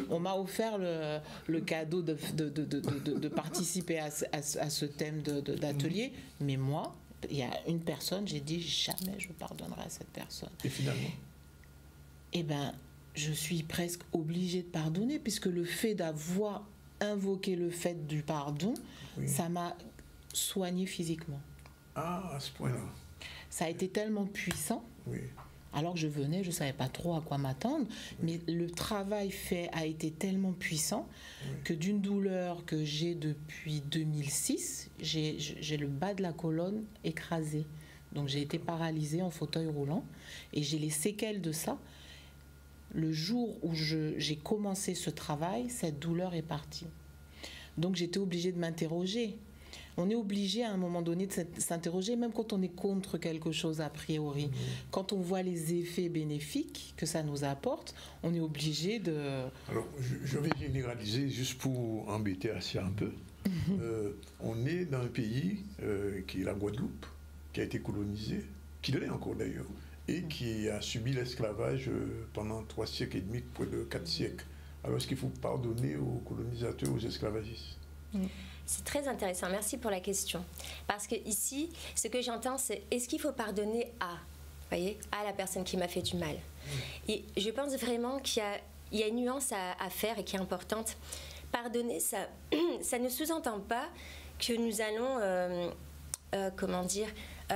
On m'a offert le cadeau de participer à ce thème d'atelier, mais moi, il y a une personne, j'ai dit jamais je pardonnerai à cette personne. Et finalement? Eh bien, je suis presque obligée de pardonner, puisque le fait d'avoir invoqué le fait du pardon, ça m'a soignée physiquement. Ah, à ce point-là. Ça a été tellement puissant. Oui. Alors que je venais, je ne savais pas trop à quoi m'attendre, mais le travail fait a été tellement puissant que d'une douleur que j'ai depuis 2006, j'ai le bas de la colonne écrasé. Donc j'ai été paralysée en fauteuil roulant et j'ai les séquelles de ça. Le jour où j'ai commencé ce travail, cette douleur est partie. Donc j'étais obligée de m'interroger. On est obligé à un moment donné de s'interroger, même quand on est contre quelque chose a priori. Quand on voit les effets bénéfiques que ça nous apporte, on est obligé de... Alors, je vais généraliser juste pour embêter assez un peu. On est dans un pays qui est la Guadeloupe, qui a été colonisé, qui l'est encore d'ailleurs, et qui a subi l'esclavage pendant 3 siècles et demi, près de 4 siècles. Alors, est-ce qu'il faut pardonner aux colonisateurs, aux esclavagistes? C'est très intéressant, merci pour la question. Parce que ici, ce que j'entends, c'est est-ce qu'il faut pardonner à la personne qui m'a fait du mal? Et je pense vraiment qu'il y a une nuance à faire et qui est importante. Pardonner, ça ne sous-entend pas que nous allons,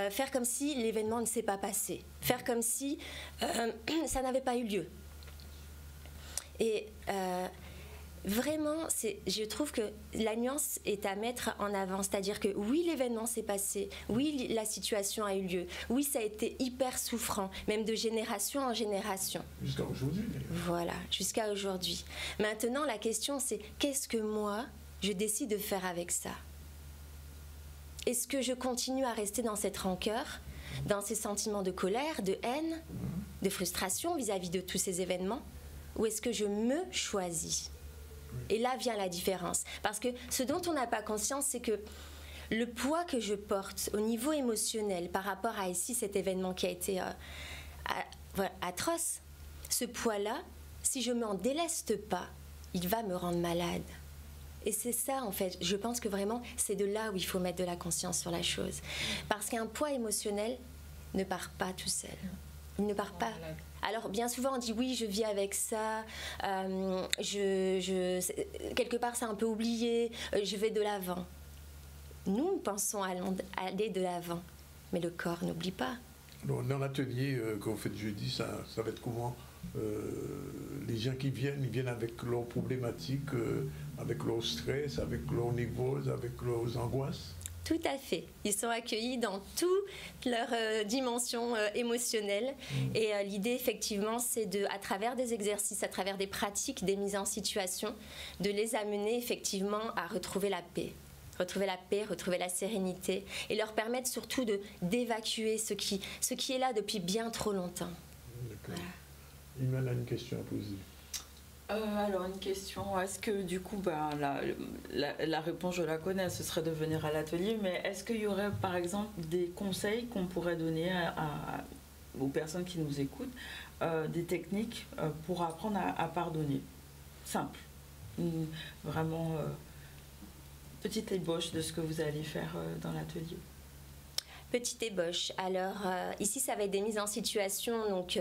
faire comme si l'événement ne s'est pas passé, faire comme si ça n'avait pas eu lieu. Et vraiment, je trouve que la nuance est à mettre en avant, c'est-à-dire que oui, l'événement s'est passé, oui, la situation a eu lieu, oui, ça a été hyper souffrant, même de génération en génération. Jusqu'à aujourd'hui, d'ailleurs. Voilà, jusqu'à aujourd'hui. Maintenant, la question, c'est qu'est-ce que moi, je décide de faire avec ça? Est-ce que je continue à rester dans cette rancœur, dans ces sentiments de colère, de haine, de frustration vis-à-vis de tous ces événements, ou est-ce que je me choisis? Et là vient la différence. Parce que ce dont on n'a pas conscience, c'est que le poids que je porte au niveau émotionnel par rapport à ici cet événement qui a été atroce, ce poids-là, si je ne m'en déleste pas, il va me rendre malade. Et c'est ça, en fait, je pense que vraiment, c'est de là où il faut mettre de la conscience sur la chose. Parce qu'un poids émotionnel ne part pas tout seul. Il ne part pas. Alors, bien souvent, on dit oui, je vis avec ça, quelque part, c'est un peu oublié, je vais de l'avant. Nous pensons aller de l'avant, mais le corps n'oublie pas. Donc, dans l'atelier que vous faites jeudi, ça va être comment? Les gens qui viennent, ils viennent avec leurs problématiques, avec leur stress, avec leur névrose, avec leurs angoisses? Tout à fait. Ils sont accueillis dans toutes leurs dimensions émotionnelles. Et l'idée, effectivement, c'est à travers des exercices, à travers des pratiques, des mises en situation, de les amener effectivement à retrouver la paix. Retrouver la paix, retrouver la sérénité et leur permettre surtout d'évacuer ce qui est là depuis bien trop longtemps. D'accord. Iman a une question à poser. Alors une question, est-ce que du coup, la réponse je la connais, ce serait de venir à l'atelier, mais est-ce qu'il y aurait par exemple des conseils qu'on pourrait donner aux personnes qui nous écoutent, des techniques pour apprendre à pardonner? Simple, vraiment petite ébauche de ce que vous allez faire dans l'atelier. Petite ébauche. Alors, ici, ça va être des mises en situation. Donc,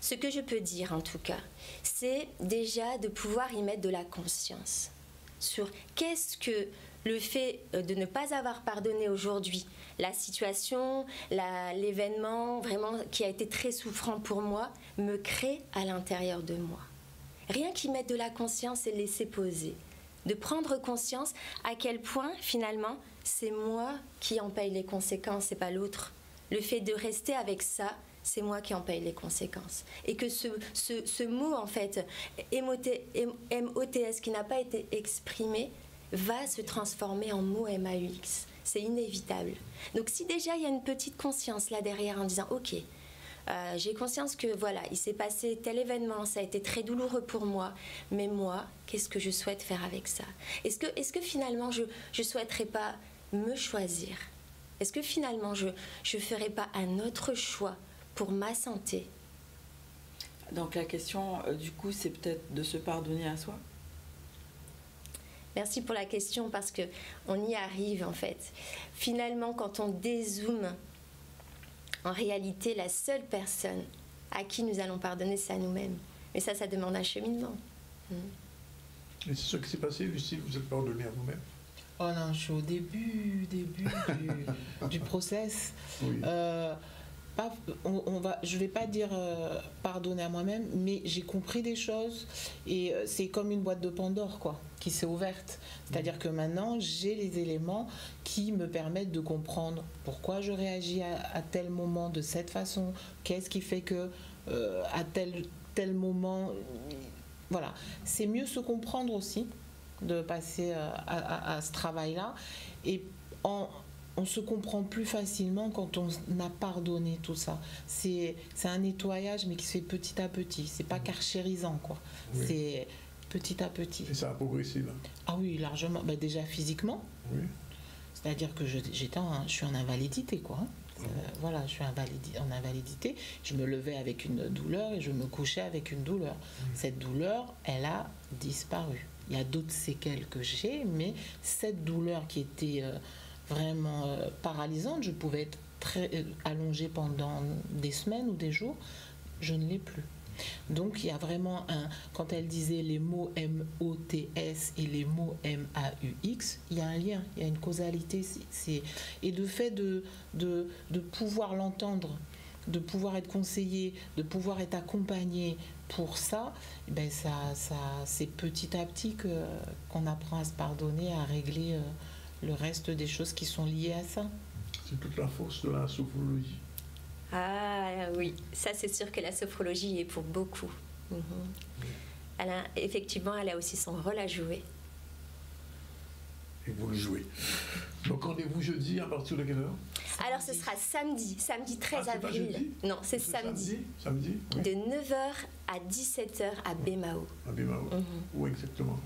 ce que je peux dire, en tout cas, c'est déjà de pouvoir y mettre de la conscience sur qu'est-ce que le fait de ne pas avoir pardonné aujourd'hui, la situation, l'événement vraiment qui a été très souffrant pour moi, me crée à l'intérieur de moi. Rien qu'y mettre de la conscience et laisser poser. De prendre conscience à quel point, finalement, c'est moi qui en paye les conséquences et pas l'autre. Le fait de rester avec ça, c'est moi qui en paye les conséquences. Et que ce mot, en fait, MOTS, qui n'a pas été exprimé, va se transformer en mot MAUX. C'est inévitable. Donc si déjà il y a une petite conscience là derrière en disant « Ok, j'ai conscience que voilà, il s'est passé tel événement, ça a été très douloureux pour moi, mais moi, qu'est-ce que je souhaite faire avec ça? Est-ce que finalement je ne souhaiterais pas me choisir? Est-ce que finalement je ne ferais pas un autre choix pour ma santé? » Donc la question du coup, c'est peut-être de se pardonner à soi. Merci pour la question parce que on y arrive en fait. Finalement, quand on dézoome, en réalité, la seule personne à qui nous allons pardonner, c'est à nous-mêmes. Mais ça demande un cheminement. Et c'est ce qui s'est passé, Lucille, vous êtes pardonnée à vous-même? Oh non, je suis au début du process. Oui. Je ne vais pas dire pardonner à moi-même, mais j'ai compris des choses et c'est comme une boîte de Pandore quoi, qui s'est ouverte. C'est-à-dire que maintenant, j'ai les éléments qui me permettent de comprendre pourquoi je réagis à tel moment de cette façon, qu'est-ce qui fait que à tel moment... Voilà, c'est mieux se comprendre aussi, de passer à ce travail-là. Et on se comprend plus facilement quand on a pardonné tout ça. C'est un nettoyage, mais qui se fait petit à petit. C'est pas carchérisant, quoi. Oui. C'est petit à petit. Et ça a progressé, là? Ah oui, largement. Ben, déjà physiquement. Oui. C'est-à-dire que je suis en invalidité, quoi. Voilà, je suis en invalidité. Je me levais avec une douleur et je me couchais avec une douleur. Cette douleur, elle a disparu. Il y a d'autres séquelles que j'ai, mais cette douleur qui était vraiment paralysante, je pouvais être très allongée pendant des semaines ou des jours, je ne l'ai plus. Donc il y a vraiment quand elle disait les mots M-O-T-S et les mots M-A-U-X, il y a un lien, il y a une causalité. Et de fait de pouvoir l'entendre, de pouvoir être conseillé, de pouvoir être accompagné pour ça, ben c'est petit à petit qu'on apprend à se pardonner, à régler le reste des choses qui sont liées à ça. C'est toute la force de la sophrologie. Ah oui, ça c'est sûr que la sophrologie est pour beaucoup. Effectivement, elle a aussi son rôle à jouer. Et vous le jouez. Donc rendez-vous jeudi à partir de quelle heure? Alors ce sera samedi 13 avril. Non, c'est samedi. Samedi oui. De 9h à 17h à Bémao. À Bémao. Où exactement?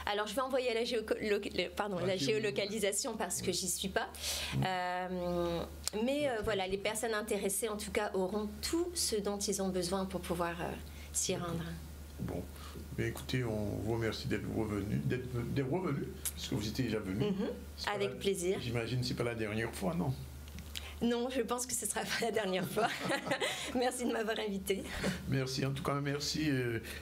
Alors je vais envoyer la géolocalisation parce que j'y suis pas. Mais voilà, les personnes intéressées en tout cas auront tout ce dont ils ont besoin pour pouvoir s'y rendre. Bon. Mais écoutez, on vous remercie d'être revenu, parce que vous étiez déjà venu. Avec plaisir. J'imagine que ce n'est pas la dernière fois, non? Non, je pense que ce ne sera pas la dernière fois. Merci de m'avoir invité. Merci, en tout cas, merci.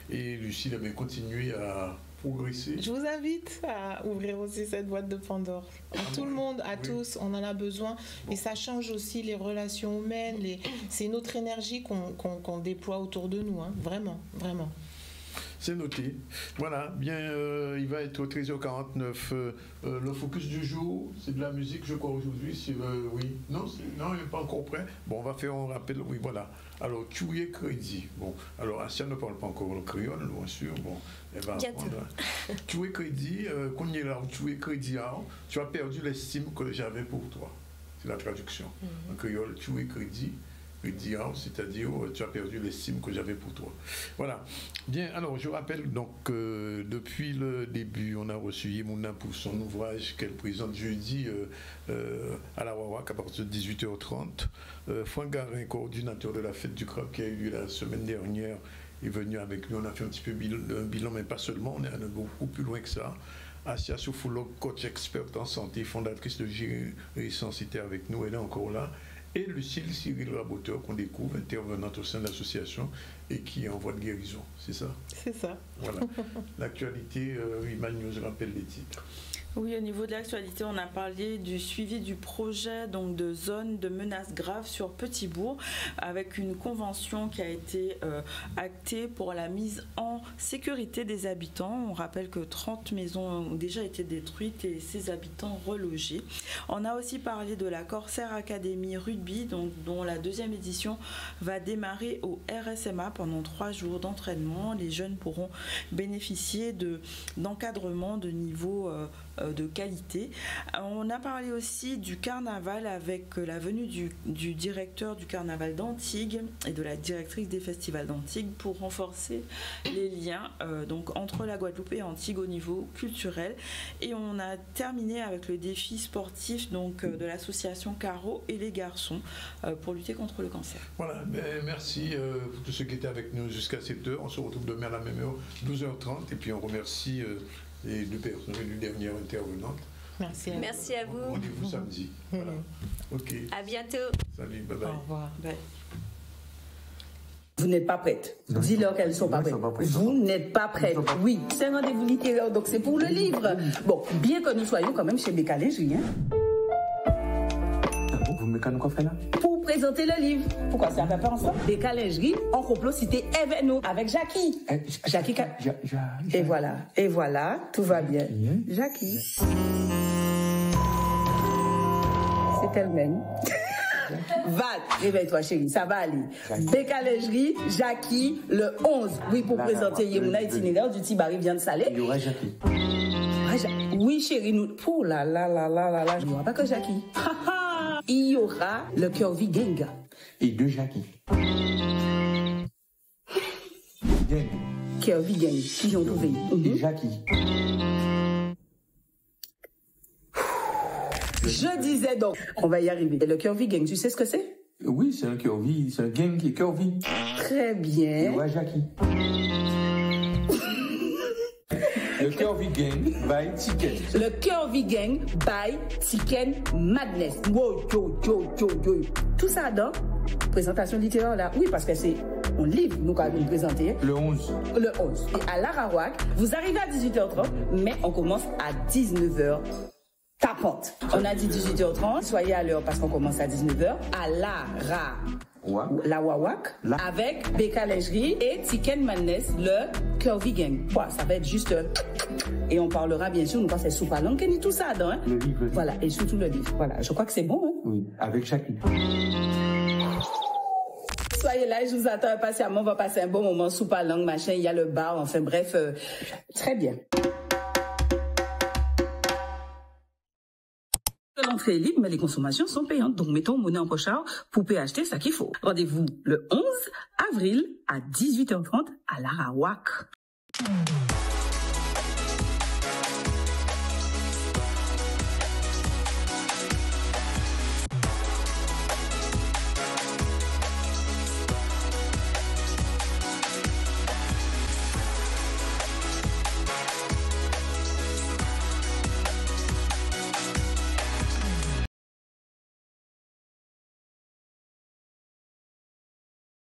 Et Lucille avait continué à progresser. Je vous invite à ouvrir aussi cette boîte de Pandore. Tout le monde, tous, on en a besoin. Et ça change aussi les relations humaines. C'est notre énergie qu'on déploie autour de nous. Hein. Vraiment, vraiment. C'est noté. Voilà, bien, il va être 13h49. Le focus du jour, c'est de la musique, je crois, aujourd'hui. Oui. Non, il n'est pas encore prêt. Bon, on va faire un rappel. Oui, voilà. Alors, Tchouye Crédit. Bon, alors, Asia ne parle pas encore le créole, bien sûr. Bon, elle va apprendre. Tchouye Crédit, qu'on y est là, Tchouye Crédit, tu as perdu l'estime que j'avais pour toi. C'est la traduction. En créole, Tchouye Crédit. C'est-à-dire tu as perdu l'estime que j'avais pour toi. Voilà. Bien, alors je rappelle donc que depuis le début, on a reçu Yimouna pour son ouvrage qu'elle présente jeudi à la Wawak à partir de 18h30. Franck Garin, coordinateur de la fête du crabe qui a eu lieu la semaine dernière, est venu avec nous. On a fait un petit peu un bilan, mais pas seulement, on est allé beaucoup plus loin que ça. Asia Soufoulo, coach experte en santé, fondatrice de Gérisens, était avec nous, elle est encore là. Et Lucille Cyril Raboteur, qu'on découvre, intervenante au sein de l'association et qui est en voie de guérison. C'est ça? C'est ça. Voilà. L'actualité, Iman nous rappelle les titres. Oui, au niveau de l'actualité, on a parlé du suivi du projet donc de zone de menaces graves sur Petit-Bourg avec une convention qui a été actée pour la mise en sécurité des habitants. On rappelle que 30 maisons ont déjà été détruites et ces habitants relogés. On a aussi parlé de la Corsair Academy Rugby dont la deuxième édition va démarrer au RSMA pendant 3 jours d'entraînement. Les jeunes pourront bénéficier d'encadrement de niveau de qualité. On a parlé aussi du carnaval avec la venue du directeur du carnaval d'Antigues et de la directrice des festivals d'Antigues pour renforcer les liens donc entre la Guadeloupe et Antigues au niveau culturel. Et on a terminé avec le défi sportif donc de l'association Caro et les garçons pour lutter contre le cancer. Voilà, merci pour tous ceux qui étaient avec nous jusqu'à cette heure. On se retrouve demain à la même heure, 12h30, et puis on remercie les 2 personnes, les 2 dernières intervenantes. Merci à vous. Rendez-vous samedi. Voilà. Ok. À bientôt. Salut, bye bye. Au revoir. Bye. Vous n'êtes pas prêtes. Dis-leur qu'elles ne sont pas prêtes. Vous n'êtes pas prêtes. Oui, c'est un rendez-vous littéraire, donc c'est pour le livre. Bon, bien que nous soyons quand même chez Béca Lingerie. Vous me mettez quoi faire là? Pour présenter le livre. Pourquoi ça va pas ensemble? Béca Lingerie, en complocité avec nous, avec Jackie. Jackie. Et voilà, tout va bien. Jackie. C'est elle-même. Va, réveille-toi chérie, ça va aller. Béca Lingerie, Jackie, le 11. Oui, pour présenter Yémouna itinéraire du Tibari vient de Salé. Il y aura Jackie. Oui chérie, nous... Oh là, je ne vois pas que Jackie. Il y aura le Curvy Gang. Et deux Jackie. Curvy Gang, qui ont trouvé. Et Jackie. Je disais donc, on va y arriver. Et le Curvy Gang, tu sais ce que c'est? Oui, c'est un Curvy, c'est un gang qui est Curvy. Très bien. Ouais, Jackie. Le Curvy Gang by Tiken. Le Curvy Gang by Tiken Madness. Wow, yo. Tout ça dans présentation littéraire là. Oui, parce que c'est un livre nous allons présenter. Le 11. Le 11. Et à l'Arawak, vous arrivez à 18h30, mais on commence à 19h. Tapante. On a dit 18h30, soyez à l'heure parce qu'on commence à 19h. À la Wawak, avec Béca Lingerie et Tiken Madness, le Curvy Gang. Voilà, ça va être juste... Et on parlera bien sûr, nous pensons soupe à langue et tout ça, hein? Le livre. Voilà, et surtout le livre. Voilà, je crois que c'est bon, hein? Oui, avec Jackie. Soyez là, je vous attends impatiemment, on va passer un bon moment, soupe à langue, machin, il y a le bar, enfin bref, très bien. L'entrée est libre, mais les consommations sont payantes. Donc, mettons monnaie en pochard pour acheter ça qu'il faut. Rendez-vous le 11 avril à 18h30 à l'Arawak.